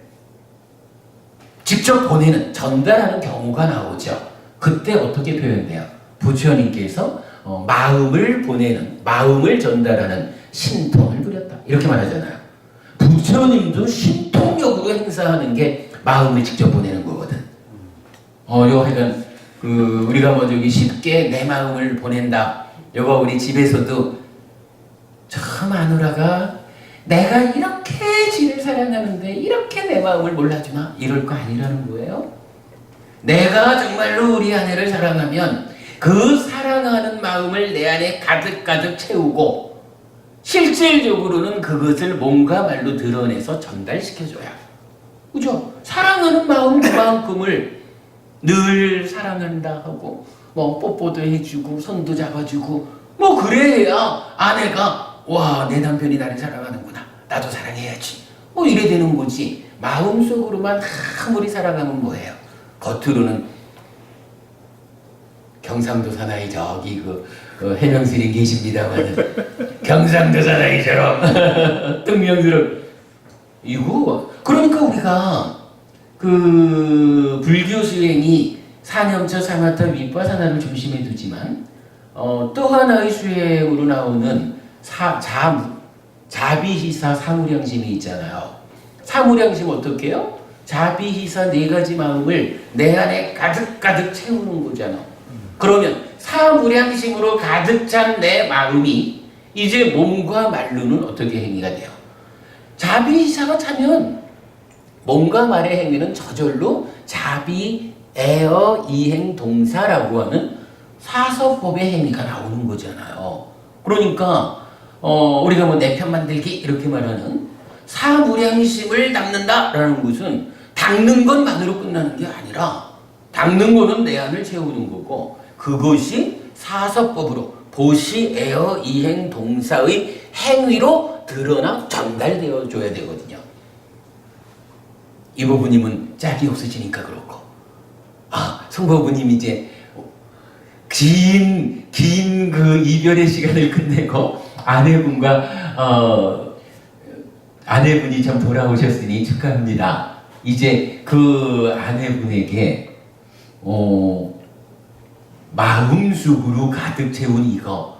직접 보내는, 전달하는 경우가 나오죠. 그때 어떻게 표현돼요? 부처님께서 마음을 보내는, 마음을 전달하는 신통을 부렸다. 이렇게 말하잖아요. 부처님도 신통력으로 행사하는 게 마음을 직접 보내는 거거든. 하여간 우리가 쉽게 내 마음을 보낸다. 요거 우리 집에서도 참 마누라가 내가 이렇게 지를 사랑하는데 이렇게 내 마음을 몰라주나? 이럴 거 아니라는 거예요. 내가 정말로 우리 아내를 사랑하면 그 사랑하는 마음을 내 안에 가득가득 채우고 실질적으로는 그것을 몸과 말로 드러내서 전달시켜줘야. 그죠? 사랑하는 마음 그만큼을 늘 사랑한다 하고 뽀뽀도 해주고 손도 잡아주고 그래야 아내가 와, 내 남편이 나를 사랑하는구나 나도 사랑해야지. 뭐 이래 되는 거지. 마음속으로만 아무리 살아가면 뭐예요? 겉으로는 경상도 사나이 저기 해명스님 계십니다만은 경상도 사나이처럼 뚱명스러운 이거 그러니까 우리가 그 불교 수행이 사념처 사마타 윗바사나를 중심에 두지만 또 하나의 수행으로 나오는 자비희사 사무량심이 있잖아요. 사무량심 어떻게 해요? 자비희사 네 가지 마음을 내 안에 가득가득 채우는 거잖아. 그러면 사무량심으로 가득 찬 내 마음이 이제 몸과 말로는 어떻게 행위가 돼요? 자비희사가 차면 몸과 말의 행위는 저절로 자비, 애어, 이행, 동사라고 하는 사서법의 행위가 나오는 거잖아요. 그러니까 우리가 뭐 내 편 만들기 이렇게 말하는 사무량심을 닦는다라는 것은 닦는 것만으로 끝나는 게 아니라 닦는 거는 내 안을 채우는 거고 그것이 사서법으로 보시, 애어, 이행, 동사의 행위로 드러나 전달되어 줘야 되거든요. 이보부님은 짝이 없으시니까 그렇고 성보부님 이제 긴 그 이별의 시간을 끝내고 아내분이 좀 돌아오셨으니 축하합니다. 이제 그 아내분에게 마음속으로 가득 채운 이거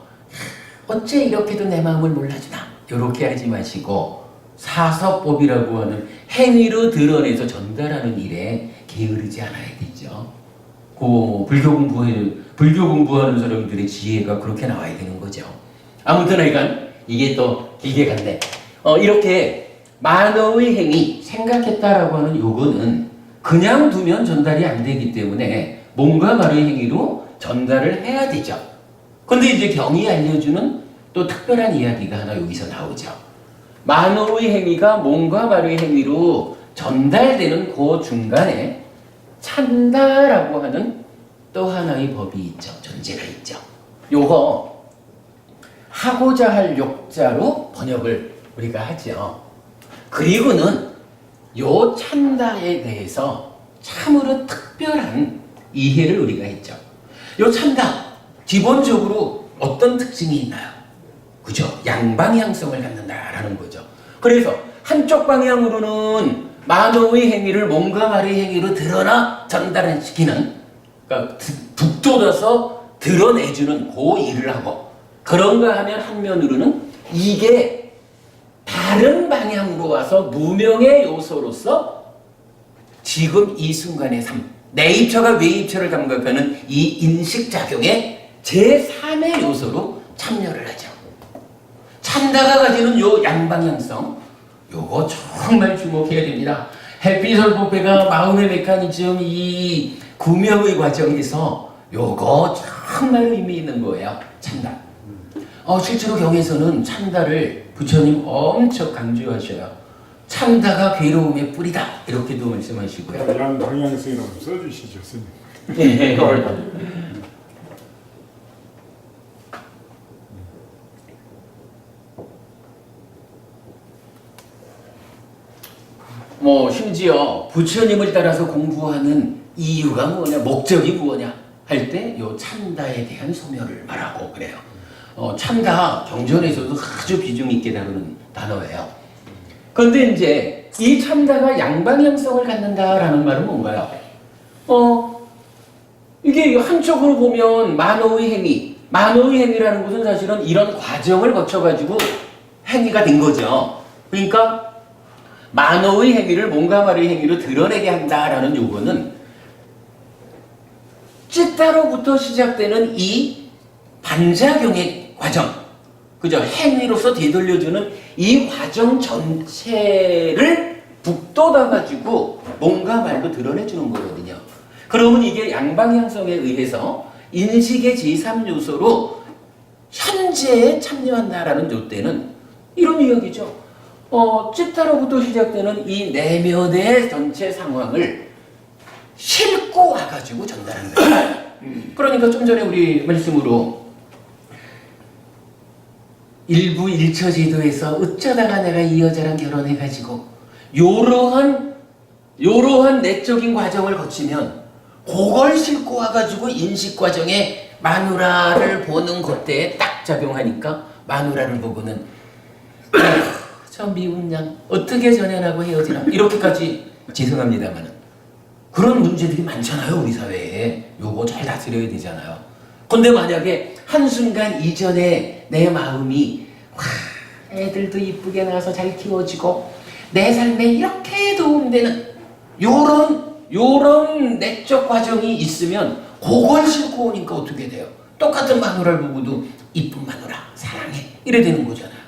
어째 이렇게도 내 마음을 몰라주나 이렇게 하지 마시고 사서법이라고 하는 행위로 드러내서 전달하는 일에 게으르지 않아야 되죠. 불교 공부하는 사람들의 지혜가 그렇게 나와야 되는 거죠. 아무튼 하여간 이게 또 길게 갔네. 이렇게 만어의 행위 생각했다라고 하는 요거는 그냥 두면 전달이 안 되기 때문에 몸과 말의 행위로 전달을 해야 되죠. 근데 이제 경이 알려주는 또 특별한 이야기가 하나 여기서 나오죠. 만어의 행위가 몸과 말의 행위로 전달되는 그 중간에 찬다라고 하는 또 하나의 법이 있죠. 존재가 있죠. 요거 하고자 할 욕자로 번역을 우리가 하죠. 그리고는 요 찬다에 대해서 참으로 특별한 이해를 우리가 했죠. 요 찬다 기본적으로 어떤 특징이 있나요? 그죠? 양방향성을 갖는다라는 거죠. 그래서 한쪽 방향으로는 만어의 행위를 몸과 말의 행위로 드러나 전달시키는 그러니까 북돋아서 드러내주는 그 일을 하고 그런가 하면 한면으로는 이게 다른 방향으로 와서 무명의 요소로서 지금 이 순간의 삶 내입처가 외입처를 감각하는 이 인식작용의 제3의 요소로 참여를 하죠. 찬다가 가지는 요 양방향성 요거 정말 주목해야 됩니다. 해피설법회가 마음의 메커니즘 이 구명의 과정에서 요거 정말 의미 있는 거예요. 찬다. 실제로 경에서는 찬다를 부처님 엄청 강조하셔요. 찬다가 괴로움의 뿌리다 이렇게도 말씀하시고요.
양방향성이라고 써주시죠, 스님.
네, 심지어 부처님을 따라서 공부하는 이유가 뭐냐, 목적이 뭐냐 할 때 요 찬다에 대한 소멸을 말하고 그래요. 찬다 경전에서도 아주 비중 있게 다루는 단어예요. 그런데 이제 이 찬다가 양방향성을 갖는다라는 말은 뭔가요? 이게 한쪽으로 보면 만어의 행위라는 것은 사실은 이런 과정을 거쳐가지고 행위가 된 거죠. 그러니까 만어의 행위를 몸과 말의 행위로 드러내게 한다라는 요거는 찌따로부터 시작되는 이 반작용의 과정, 그죠? 행위로서 되돌려주는 이 과정 전체를 북돋아가지고 몸과 말로 드러내주는 거거든요. 그러면 이게 양방향성에 의해서 인식의 제3요소로 현재에 참여한다라는 요때는 이런 이야기죠. 찌따로부터 시작되는 이 내면의 전체 상황을 싣고 와가지고 전달하는 거예요. 그러니까 좀 전에 우리 말씀으로 일부 일처 제도에서 어쩌다가 내가 이 여자랑 결혼해가지고 요러한 내적인 과정을 거치면 그걸 싣고 와가지고 인식 과정에 마누라를 보는 것대에 딱 작용하니까 마누라를 보고는 저 미운 양 어떻게 전연하고 헤어지나 이렇게까지 죄송합니다만은 그런 문제들이 많잖아요 우리 사회에. 요거 잘 다스려야 되잖아요. 근데 만약에 한순간 이전에 내 마음이 와 애들도 이쁘게 나와서 잘 키워지고 내 삶에 이렇게 도움되는 요런 내적 과정이 있으면 그걸 싣고 오니까 어떻게 돼요? 똑같은 마누라를 보고도 이쁜 마누라 사랑해 이래 되는 거잖아요.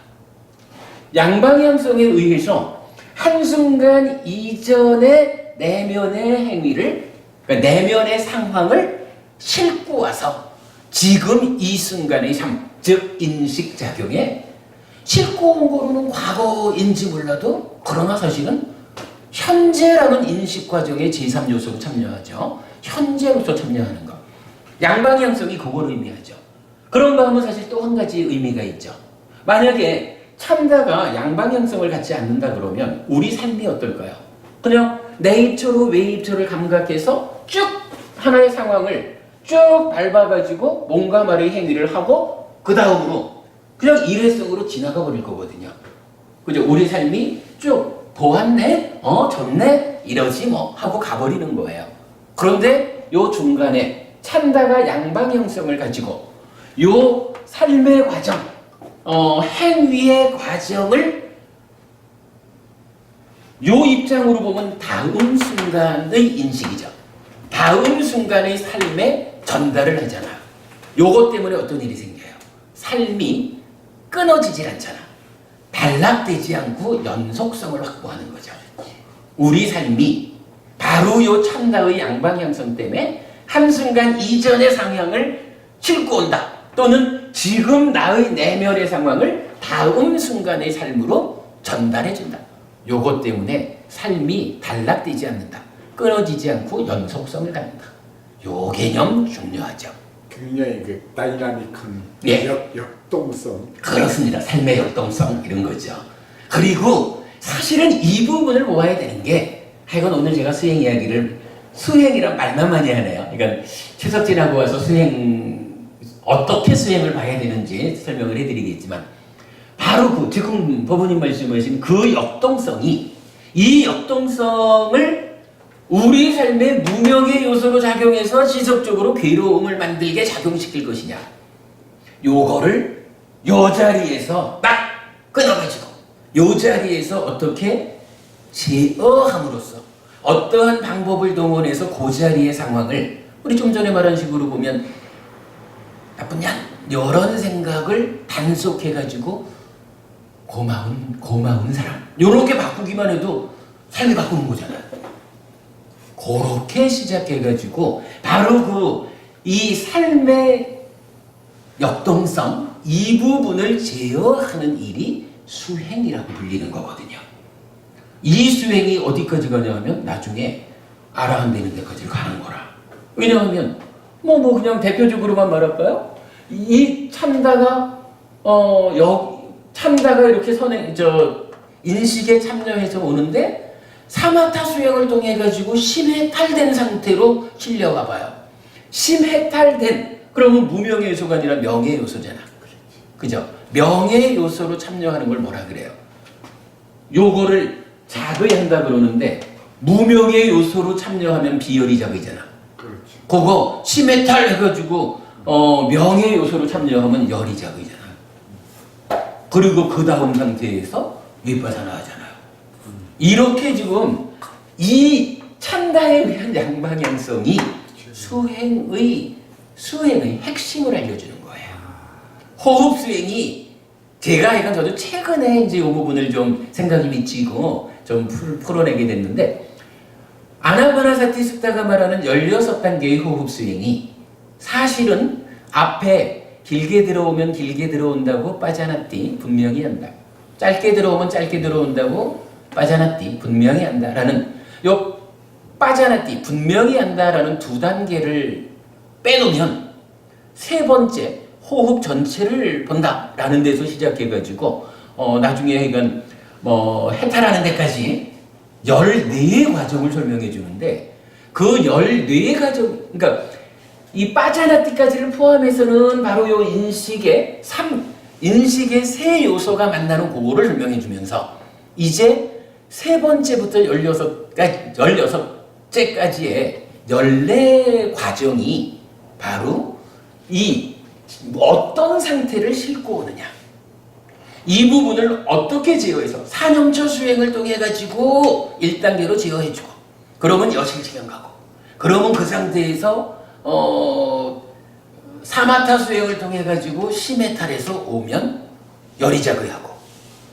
양방향성에 의해서 한순간 이전의 내면의 행위를 그러니까 내면의 상황을 싣고 와서 지금 이 순간의 삶, 즉 인식작용에 싣고 온 거로는 과거인지 몰라도 그러나 사실은 현재라는 인식과정의 제3요소로 참여하죠. 현재로서 참여하는 것. 양방향성이 그걸 의미하죠. 그런가 하면 사실 또 한 가지 의미가 있죠. 만약에 참다가 양방향성을 갖지 않는다 그러면 우리 삶이 어떨까요? 그냥 내 입처로 외 입처를 감각해서 쭉 하나의 상황을 쭉 밟아가지고 뭔가 말의 행위를 하고 그 다음으로 그냥 일회성으로 지나가 버릴 거거든요. 그죠? 우리 삶이 쭉 보았네, 졌네, 이러지 뭐 하고 가버리는 거예요. 그런데 요 중간에 참다가 양방향성을 가지고 요 삶의 과정, 행위의 과정을 요 입장으로 보면 다음 순간의 인식이죠. 다음 순간의 삶에 전달을 하잖아요. 요것 때문에 어떤 일이 생겨요? 삶이 끊어지질 않잖아. 단락되지 않고 연속성을 확보하는 거죠. 우리 삶이 바로 요 참다의 양방향성 때문에 한순간 이전의 상황을 싣고 온다. 또는 지금 나의 내면의 상황을 다음 순간의 삶으로 전달해준다. 요것 때문에 삶이 단락되지 않는다. 끊어지지 않고 연속성을 갖는다. 요 개념 중요하죠.
굉장히 그 다이나믹한
예.
역동성.
그렇습니다. 삶의 역동성 이런 거죠. 그리고 사실은 이 부분을 모아야 되는 게 하여간 오늘 제가 수행 이야기를 수행이란 말만 많이 하네요. 그러니까 최석진하고 와서 어떻게 수행을 봐야 되는지 설명을 해드리겠지만 바로 그 지금 법원님 말씀하신 그 역동성이 이 역동성을 우리 삶의 무명의 요소로 작용해서 지속적으로 괴로움을 만들게 작용시킬 것이냐. 요거를 요 자리에서 딱 끊어가지고 요 자리에서 어떻게 제어함으로써 어떠한 방법을 동원해서 그 자리의 상황을 우리 좀 전에 말한 식으로 보면 나쁜 년 이런 생각을 단속해가지고 고마운 사람 요렇게 바꾸기만 해도 삶이 바꾸는 거잖아요. 그렇게 시작해가지고 바로 이 삶의 역동성 이 부분을 제어하는 일이 수행이라고 불리는 거거든요. 이 수행이 어디까지 가냐 하면 나중에 아라한되는 데까지 가는 거라. 왜냐하면 그냥 대표적으로만 말할까요? 이 참다가 참다가 이렇게 인식에 참여해서 오는데 사마타 수행을 통해 가지고 심해탈된 상태로 실려가 봐요. 심해탈된 그러면 무명의 요소가 아니라 명의 요소잖아. 그죠? 명의 요소로 참여하는 걸 뭐라 그래요? 요거를 작의한다 그러는데 무명의 요소로 참여하면 비열이 작의잖아.
그렇죠.
그거 심해탈 해가지고 명의 요소로 참여하면 열이 작의잖아. 그리고 그 다음 상태에서 위파사나 하잖아요. 이렇게 지금 이 참다에 대한 양방향성이 수행의 핵심을 알려주는 거예요. 호흡 수행이 제가 약간 저도 최근에 이제 이 부분을 좀 생각이 미치고 좀 풀어내게 됐는데 아나파나사티 숫다가 말하는 16단계의 호흡 수행이 사실은 앞에 길게 들어오면 길게 들어온다고 빠자나띠 분명히 한다. 짧게 들어오면 짧게 들어온다고 빠자나띠 분명히 한다라는 요 빠자나띠 분명히 한다라는 두 단계를 빼놓으면 세 번째 호흡 전체를 본다라는 데서 시작해가지고 나중에 이건 뭐 해탈하는 데까지 14의 과정을 설명해 주는데 그 14의 과정, 그러니까 이 빠자나띠까지를 포함해서는 바로 요 인식의 인식의 세 요소가 만나는 그거를 설명해 주면서 이제 세 번째부터 16째까지의 14 과정이 바로 이 어떤 상태를 싣고 오느냐. 이 부분을 어떻게 제어해서 산염초 수행을 통해 가지고 1단계로 제어해주고 그러면 여실지경 가고 그러면 그 상태에서 사마타 수행을 통해 가지고 심해탈에서 오면 열이 자극하고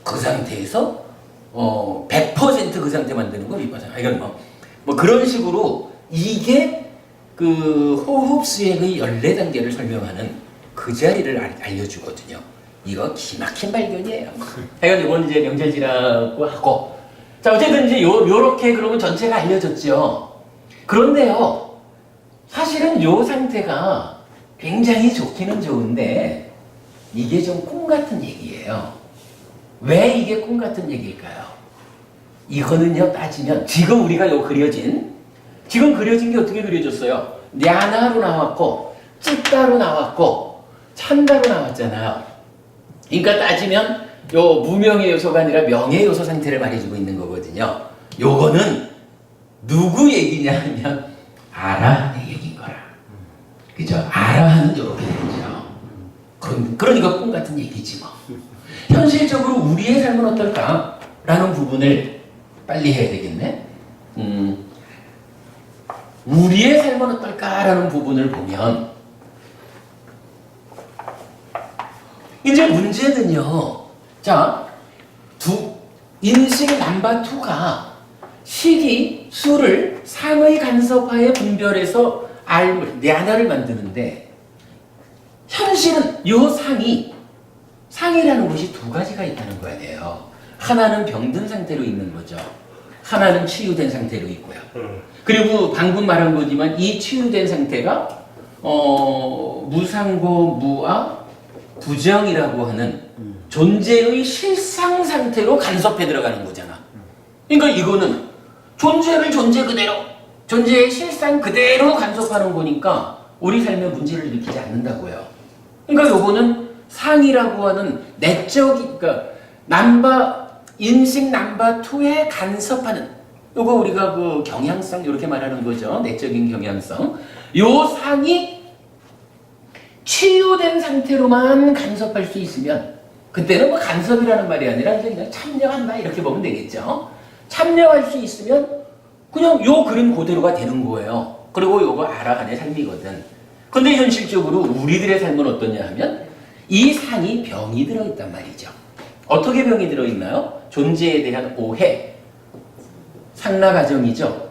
그 상태에서 100% 그 상태 만드는 거 위파사나. 이건 뭐 그런 식으로 이게 그 호흡 수행의 14단계를 설명하는 그 자리를 알려주거든요. 이거 기막힌 발견이에요. 하여간 이건 이제 명절지라고 하고. 자, 어쨌든 이제 요렇게 그러면 전체가 알려졌죠. 그런데요, 사실은 요 상태가 굉장히 좋기는 좋은데, 이게 좀 꿈 같은 얘기예요. 왜 이게 꿈 같은 얘기일까요? 이거는요, 따지면, 지금 우리가 지금 그려진 게 어떻게 그려졌어요? 냐나로 나왔고, 찌따로 나왔고, 찬다로 나왔잖아요. 그러니까 따지면 요 무명의 요소가 아니라 명의 요소 상태를 말해주고 있는 거거든요. 요거는 누구 얘기냐 하면 아라의 얘기인 거라. 그죠? 아라는 요렇게 되죠. 그러니까 꿈 같은 얘기지 뭐. 현실적으로 우리의 삶은 어떨까? 라는 부분을 빨리 해야 되겠네. 우리의 삶은 어떨까라는 부분을 보면 이제 문제는요. 자, 인식 넘버 2가 식이 수를 상의 간섭하에 분별해서 냐나를 만드는데 현실은 요 상이라는 것이 두 가지가 있다는 거 아니에요. 하나는 병든 상태로 있는 거죠. 하나는 치유된 상태로 있고요. 그리고 방금 말한 거지만 이 치유된 상태가 무상고 무아 부정이라고 하는 존재의 실상 상태로 간섭해 들어가는 거잖아. 그러니까 이거는 존재를 존재 그대로, 존재의 실상 그대로 간섭하는 거니까 우리 삶에 문제를 일으키지 않는다고요. 그러니까 요거는 상이라고 하는 내적, 그러니까 인식 넘버 2에 간섭하는, 요거 우리가 그 경향성 이렇게 말하는 거죠. 내적인 경향성. 요 상이 치유된 상태로만 간섭할 수 있으면 그때는 뭐 간섭이라는 말이 아니라 이제 그냥 참여한다 이렇게 보면 되겠죠. 참여할 수 있으면 그냥 요 그림 그대로가 되는 거예요. 그리고 요거 아라간의 삶이거든. 근데 현실적으로 우리들의 삶은 어떠냐 하면 이 상이 병이 들어있단 말이죠. 어떻게 병이 들어있나요? 존재에 대한 오해, 상라가정이죠.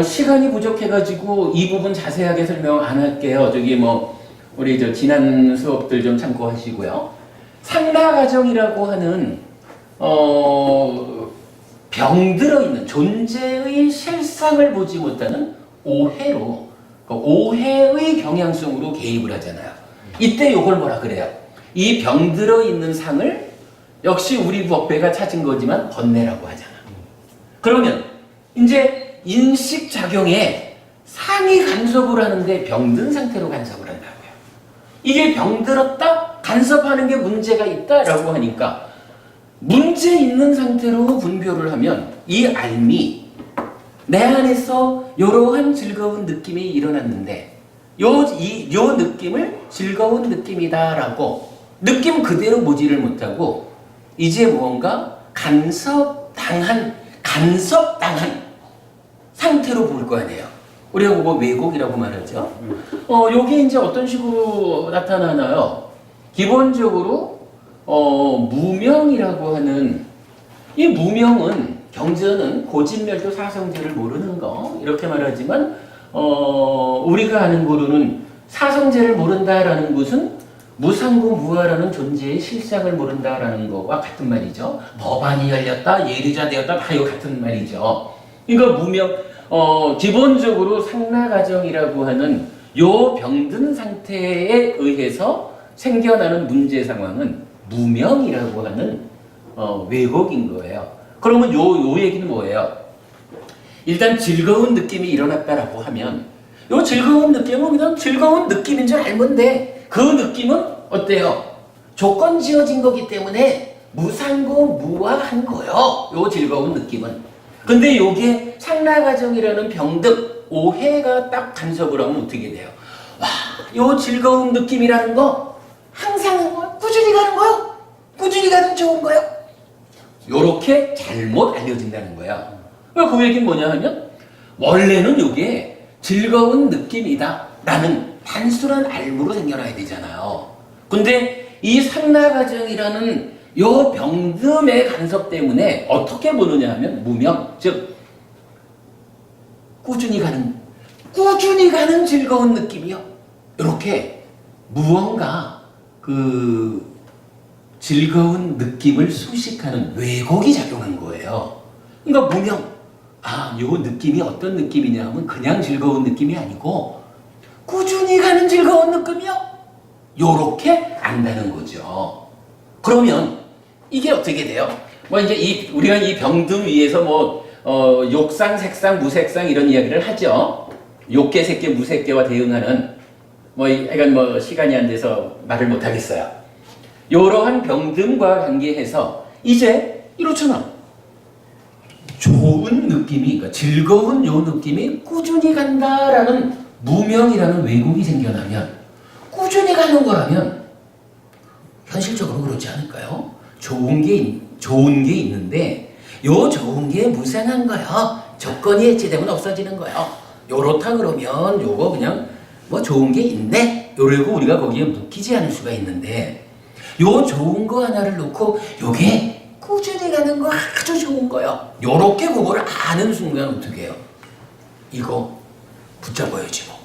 시간이 부족해가지고 이 부분 자세하게 설명 안 할게요. 우리 지난 수업들 좀 참고하시고요. 상라가정이라고 하는 병들어 있는 존재의 실상을 보지 못하는 오해로, 오해의 경향성으로 개입을 하잖아요. 이때 이걸 뭐라 그래요? 이 병들어 있는 상을 역시 우리 법배가 찾은 거지만 번뇌라고 하잖아. 그러면 이제 인식작용에 상이 간섭을 하는데 병든 상태로 간섭을 한다고요. 이게 병들었다? 간섭하는 게 문제가 있다라고 하니까 문제 있는 상태로 분별을 하면 이 알미, 내 안에서 이러한 즐거운 느낌이 일어났는데 요 느낌을 즐거운 느낌이다라고 느낌 그대로 보지를 못하고 이제 무언가 간섭당한 상태로 볼 거 아니에요. 우리가 그거 왜곡이라고 말하죠. 요게 이제 어떤 식으로 나타나나요? 기본적으로 무명이라고 하는 이 무명은 경전은 고진멸도 사성제를 모르는 거 이렇게 말하지만 우리가 아는 거로는 사성제를 모른다라는 것은 무상고 무아라는 존재의 실상을 모른다라는 거와 같은 말이죠. 법안이 열렸다, 예리자 되었다, 다 이거 같은 말이죠. 그러니까 무명, 기본적으로 상라가정이라고 하는 요 병든 상태에 의해서 생겨나는 문제 상황은 무명이라고 하는 왜곡인 거예요. 그러면 요 얘기는 뭐예요? 일단 즐거운 느낌이 일어났다라고 하면 요 즐거운 느낌은 그냥 즐거운 느낌인 줄 알면 돼. 그 느낌은 어때요? 조건 지어진 거기 때문에 무상고 무화한 거요. 요 즐거운 느낌은. 근데 요게 상라가정이라는 병든 오해가 딱 간섭을 하면 어떻게 돼요? 와, 요 즐거운 느낌이라는 거 항상 꾸준히 가는 거요. 꾸준히 가는 좋은 거요. 요렇게 잘못 알려진다는 거야. 그 얘기는 뭐냐 하면 원래는 요게 즐거운 느낌이다 라는 단순한 알무로 생겨나야 되잖아요. 근데 이 상라가정이라는 요 병듦의 간섭 때문에 어떻게 보느냐 하면 무명, 즉 꾸준히 가는 즐거운 느낌이요. 이렇게 무언가 그 즐거운 느낌을 수식하는 왜곡이 작용한 거예요. 그러니까 무명, 요 느낌이 어떤 느낌이냐 하면 그냥 즐거운 느낌이 아니고 꾸준히 가는 즐거운 느낌이요. 요렇게 안다는 거죠. 그러면 이게 어떻게 돼요? 뭐 이제 우리가 이 병든 위에서 욕상, 색상, 무색상 이런 이야기를 하죠. 욕계, 색계, 무색계와 대응하는 약간 시간이 안 돼서 말을 못 하겠어요. 이러한 병든과 관계해서 이제 이렇잖아. 좋은 느낌이, 그러니까 즐거운 요 느낌이 꾸준히 간다라는 무명이라는 왜곡이 생겨나면 꾸준히 가는 거라면 현실적으로 그렇지 않을까요? 좋은 게 있는데 요 좋은 게 무상한 거요. 조건이 해체되면 없어지는 거요. 요렇다 그러면 요거 그냥 좋은 게 있네. 요러고 우리가 거기에 묶이지 않을 수가 있는데 요 좋은 거 하나를 놓고 요게 꾸준히 가는 거 아주 좋은 거요. 요렇게 그걸 아는 순간 어떻게 해요? 이거 붙잡아야지 뭐.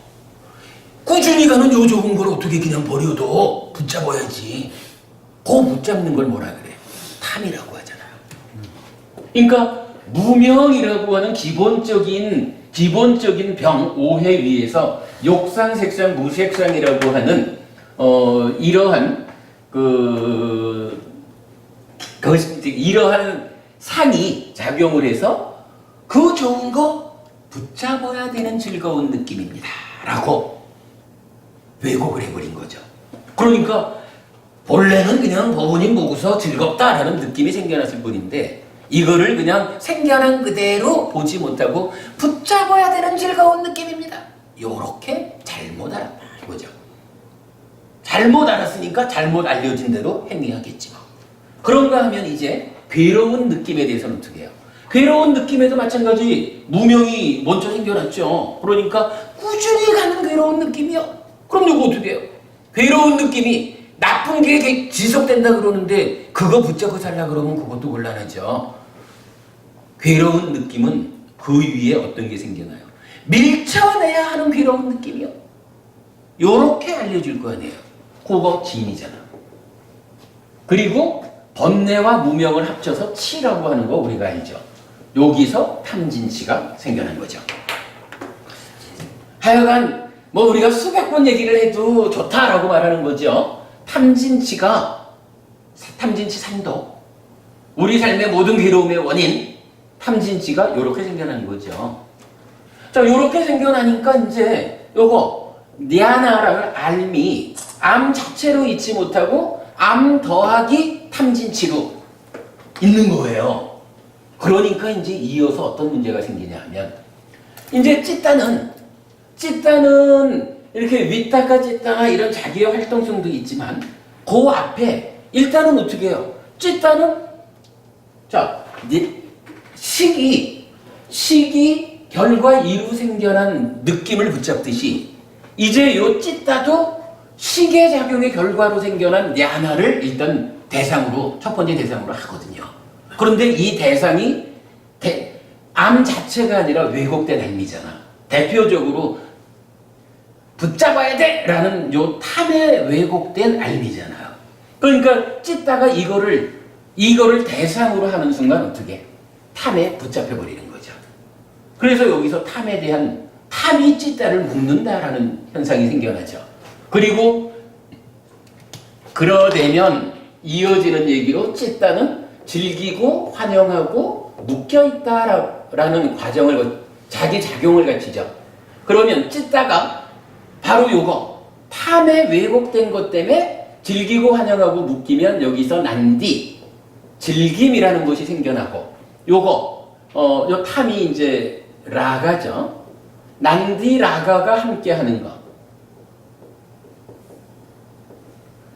꾸준히 가는 요 좋은 걸 어떻게 그냥 버려도 붙잡아야지. 그 붙잡는 걸 뭐라 그래? 탐이라고 하잖아요. 그러니까 무명이라고 하는 기본적인 병, 오해 위에서 욕상, 색상, 무색상이라고 하는 이러한 이러한 상이 작용을 해서 그 좋은 거 붙잡아야 되는 즐거운 느낌입니다. 라고 왜곡을 해버린 거죠. 그러니까 본래는 그냥 법원님 보고서 즐겁다라는 느낌이 생겨났을 뿐인데 이거를 그냥 생겨난 그대로 보지 못하고 붙잡아야 되는 즐거운 느낌입니다. 요렇게 잘못 알았다 이거죠. 잘못 알았으니까 잘못 알려진 대로 행위하겠지 뭐. 그런가 하면 이제 괴로운 느낌에 대해서는 어떻게 해요? 괴로운 느낌에도 마찬가지 무명이 먼저 생겨났죠. 그러니까 꾸준히 가는 괴로운 느낌이요. 그럼 이거 어떻게 해요? 괴로운 느낌이 나쁜 게 지속된다 그러는데 그거 붙잡고 살라 그러면 그것도 곤란하죠. 괴로운 느낌은 그 위에 어떤 게 생겨나요? 밀쳐내야 하는 괴로운 느낌이요. 요렇게 알려줄 거 아니에요. 그거 진이잖아. 그리고 번뇌와 무명을 합쳐서 치라고 하는 거 우리가 알죠. 여기서 탐진치가 생겨난 거죠. 하여간 우리가 수백 번 얘기를 해도 좋다라고 말하는 거죠. 탐진치 산도, 우리 삶의 모든 괴로움의 원인 탐진치가 이렇게 생겨난 거죠. 자, 이렇게 생겨나니까 이제 요거 니아나라는 알미 암 자체로 있지 못하고 암 더하기 탐진치로 있는 거예요. 그러니까 이제 이어서 어떤 문제가 생기냐 하면 이제 찢다는 이렇게 윗다가 찢다가 이런 자기의 활동성도 있지만 그 앞에 일단은 어떻게 해요? 찢다는 자 시기 결과 이루 생겨난 느낌을 붙잡듯이 이제 요 찢다도 시계 작용의 결과로 생겨난 야나를 일단 첫 번째 대상으로 하거든요. 그런데 이 대상이 암 자체가 아니라 왜곡된 알미잖아. 대표적으로 붙잡아야 돼! 라는 요 탐에 왜곡된 알미잖아요. 그러니까 찢다가 이거를 대상으로 하는 순간 어떻게? 탐에 붙잡혀버리는 거죠. 그래서 여기서 탐에 대한 탐이 찌따를 묶는다라는 현상이 생겨나죠. 그리고 그러되면 이어지는 얘기로 찌따는 즐기고 환영하고 묶여있다라는 과정을 자기 작용을 갖추죠. 그러면 찌따가 바로 요거 탐에 왜곡된 것 때문에 즐기고 환영하고 묶이면 여기서 난디 즐김이라는 것이 생겨나고 요거 요 탐이 이제 라가죠. 난디 라가가 함께 하는 거.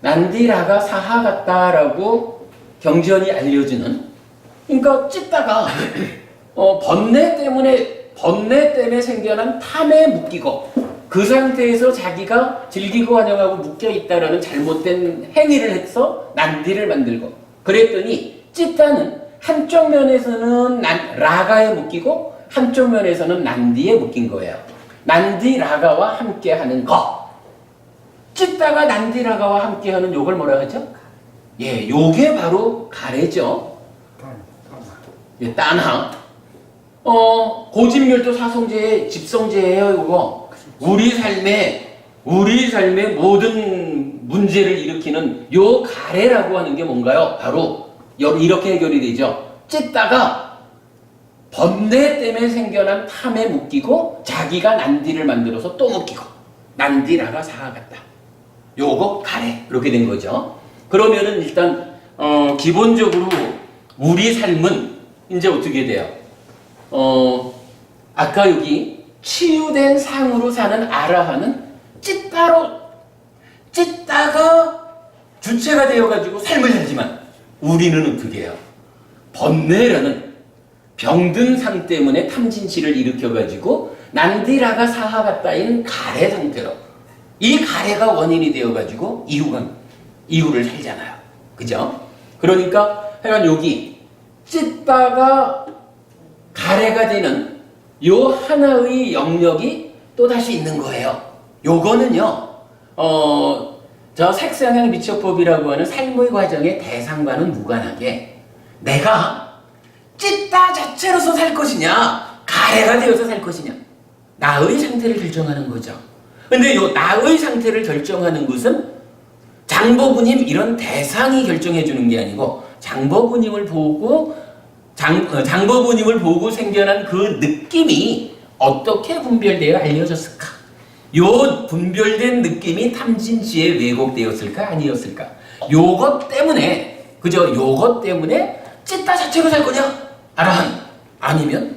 난디 라가 사하 같다라고 경전이 알려주는. 그러니까 찢다가 번뇌 때문에 생겨난 탐에 묶이고 그 상태에서 자기가 즐기고 환영하고 묶여 있다라는 잘못된 행위를 해서 난디를 만들고 그랬더니 찢다는 한쪽 면에서는 라가에 묶이고 한쪽 면에서는 난디에 묶인 거예요. 난디 라가와 함께 하는 거. 찢다가 난디 라가와 함께 하는 요걸 뭐라 하죠? 예, 요게 바로 가래죠. 예, 따나. 고집멸도 사성제의 집성제예요, 이거. 우리 삶의 모든 문제를 일으키는 요 가래라고 하는 게 뭔가요? 바로 이렇게 해결이 되죠. 찢다가 번뇌 때문에 생겨난 탐에 묶이고 자기가 난디를 만들어서 또 묶이고 난디라가 사하같다. 요거 가래 이렇게 된 거죠. 그러면은 일단 기본적으로 우리 삶은 이제 어떻게 돼요? 아까 여기 치유된 상으로 사는 아라하는 찢다가 주체가 되어가지고 삶을 살지만 우리는 어떻게 해요? 번뇌라는 병든 상 때문에 탐진치를 일으켜가지고 난디라가 사하 같다인 가래 상태로 이 가래가 원인이 되어가지고 이후를 살잖아요. 그죠? 그러니까 하여간 여기 찢다가 가래가 되는 요 하나의 영역이 또다시 있는 거예요. 요거는요, 저 색상향 미처법이라고 하는 삶의 과정의 대상과는 무관하게 내가 찢다 자체로서 살 것이냐, 가래가 되어서 살 것이냐, 나의 상태를 결정하는 거죠. 근데 요 나의 상태를 결정하는 것은 장보부님 이런 대상이 결정해 주는 게 아니고 장보부님을 보고 생겨난 그 느낌이 어떻게 분별되어 알려졌을까? 요 분별된 느낌이 탐진치에 왜곡되었을까? 아니었을까? 요것 때문에, 그죠? 요것 때문에 찢다 자체로 살 거냐? 아라한. 아니면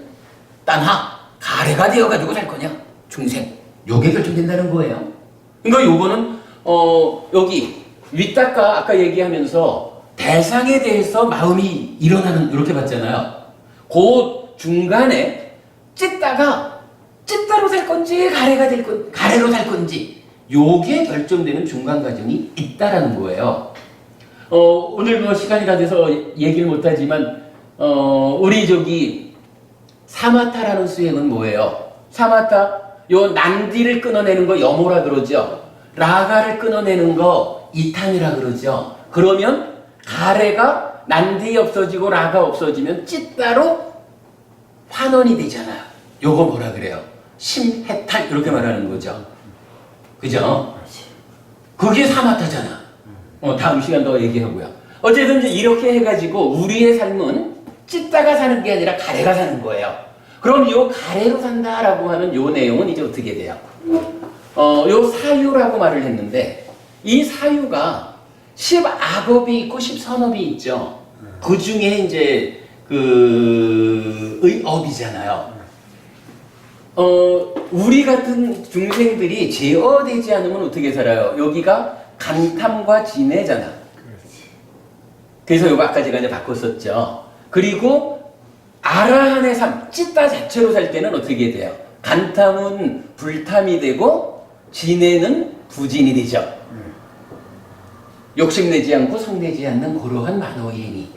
딴하, 가래가 되어가지고 살 거냐? 중생. 요게 결정된다는 거예요. 그러니까 요거는, 여기, 윗닦아 아까 얘기하면서 대상에 대해서 마음이 일어나는, 이렇게 봤잖아요. 그 중간에 찢다로 살 건지, 가래로 살 건지, 요게 결정되는 중간 과정이 있다라는 거예요. 오늘 뭐 시간이 다 돼서 얘기를 못하지만, 우리 저기, 사마타라는 수행은 뭐예요? 사마타, 요 난디를 끊어내는 거 여모라 그러죠. 라가를 끊어내는 거 이탄이라 그러죠. 그러면 가래가 난디 없어지고 라가 없어지면 찢다로 환원이 되잖아요. 요거 뭐라 그래요? 심해탈 이렇게 말하는 거죠. 그죠? 그게 사마타잖아. 다음 시간 더 얘기하고요. 어쨌든 이렇게 해가지고 우리의 삶은 찢다가 사는 게 아니라 가래가 사는 거예요. 그럼 요 가래로 산다라고 하는 요 내용은 이제 어떻게 돼요? 요 사유라고 말을 했는데 이 사유가 10악업이 있고 10선업이 있죠. 그 중에 이제 의업이잖아요. 우리 같은 중생들이 제어되지 않으면 어떻게 살아요? 여기가 간탐과 진해잖아. 그래서 요거 아까 제가 이제 바꿨었죠. 그리고 아라한의 삶, 찢다 자체로 살 때는 어떻게 돼요? 간탐은 불탐이 되고 진해는 부진이 되죠. 욕심내지 않고 성내지 않는 그러한 만호의 행위.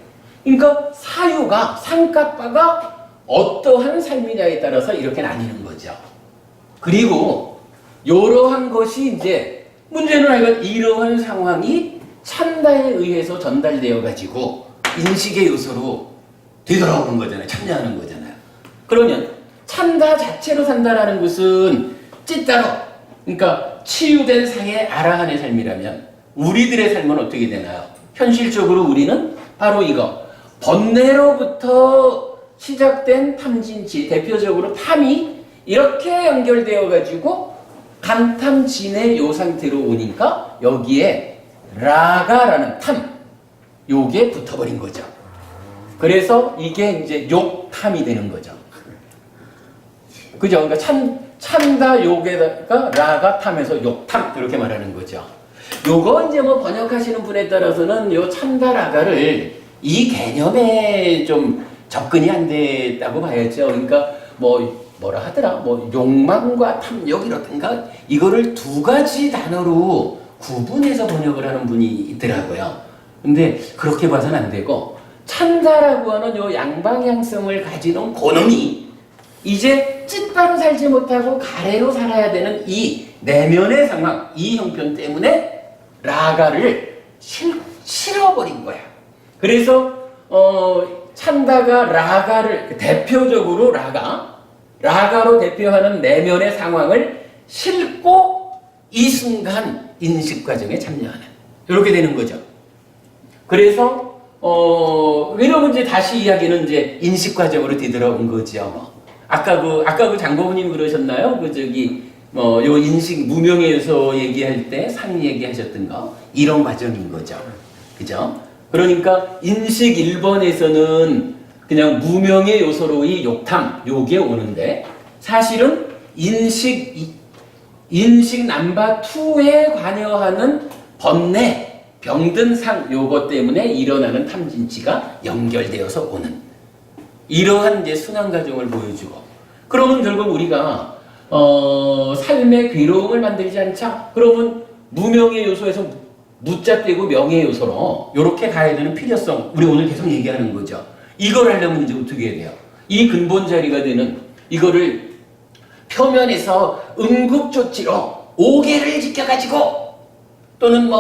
그러니까 사유가, 상가바가 어떠한 삶이냐에 따라서 이렇게 나뉘는 거죠. 그리고 이러한 것이 이제 문제는 하여간 이러한 상황이 참나에 의해서 전달되어 가지고 인식의 요소로 되돌아오는 거잖아요. 참여하는 거잖아요. 그러면 찬다 자체로 산다라는 것은 찌따로, 그러니까 치유된 상의 아라한의 삶이라면 우리들의 삶은 어떻게 되나요? 현실적으로 우리는 바로 이거 번뇌로부터 시작된 탐진치, 대표적으로 탐이 이렇게 연결되어 가지고 감탐진의 요 상태로 오니까 여기에 라가라는 탐, 요게 붙어버린 거죠. 그래서 이게 이제 욕탐이 되는 거죠. 그죠? 그러니까 찬다 욕에다가 라가 탐에서 욕탐 이렇게 말하는 거죠. 요거 이제 뭐 번역하시는 분에 따라서는 요 찬다 라가를 이 개념에 좀 접근이 안 됐다고 봐야죠. 그러니까 뭐라 하더라? 뭐 욕망과 탐욕이라든가 이거를 두 가지 단어로 구분해서 번역을 하는 분이 있더라고요. 근데 그렇게 봐서는 안 되고 찬다라고 하는 요 양방향성을 가지는 그놈이 이제 찌따로 살지 못하고 가래로 살아야 되는 이 내면의 상황, 이 형편 때문에 라가를 실어버린 거야. 그래서 찬다가 라가를 대표적으로 라가로 대표하는 내면의 상황을 싣고 이 순간 인식 과정에 참여하는 이렇게 되는 거죠. 그래서 이러면 이제 다시 이야기는 이제 인식 과정으로 뒤돌아온 거죠. 아까 그 장고부님 그러셨나요? 요 인식 무명의 요소 얘기할 때 상 얘기하셨던 거 이런 과정인 거죠. 그죠? 그러니까 인식 1번에서는 그냥 무명의 요소로 이 욕탐, 요게 오는데 사실은 인식 넘버 2에 관여하는 번뇌, 병든 상 요것 때문에 일어나는 탐진치가 연결되어서 오는 이러한 이제 순환 과정을 보여주고 그러면 결국 우리가 삶의 괴로움을 만들지 않자? 그러면 무명의 요소에서 무자 떼고 명의 요소로 이렇게 가야 되는 필요성 우리 오늘 계속 얘기하는 거죠. 이걸 하려면 이제 어떻게 해야 돼요? 이 근본 자리가 되는 이거를 표면에서 응급조치로 5개를 지켜가지고 또는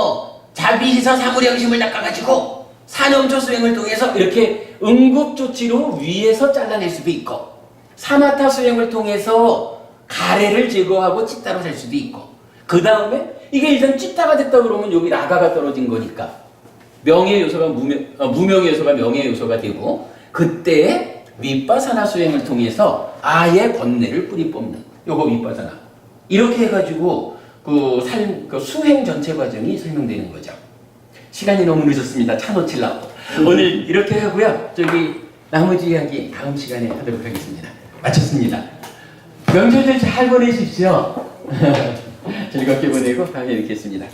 자비해서 사무령심을 닦아가지고 산염초 수행을 통해서 이렇게 응급조치로 위에서 잘라낼 수도 있고 사마타 수행을 통해서 가래를 제거하고 찌따로 살 수도 있고 그 다음에 이게 일단 찌따가 됐다 그러면 여기 라가가 떨어진 거니까 명의 요소가 무명의 요소가 명의 요소가 되고 그때 윗바사나 수행을 통해서 아예 번뇌를 뿌리 뽑는 요거 윗바사나 이렇게 해가지고 그 수행 전체 과정이 설명되는 거죠. 시간이 너무 늦었습니다. 차 놓치려고. 오늘 이렇게 하고요. 나머지 이야기 다음 시간에 하도록 하겠습니다. 마쳤습니다. 명절들 잘 보내십시오. 즐겁게 보내고 다음에 뵙겠습니다.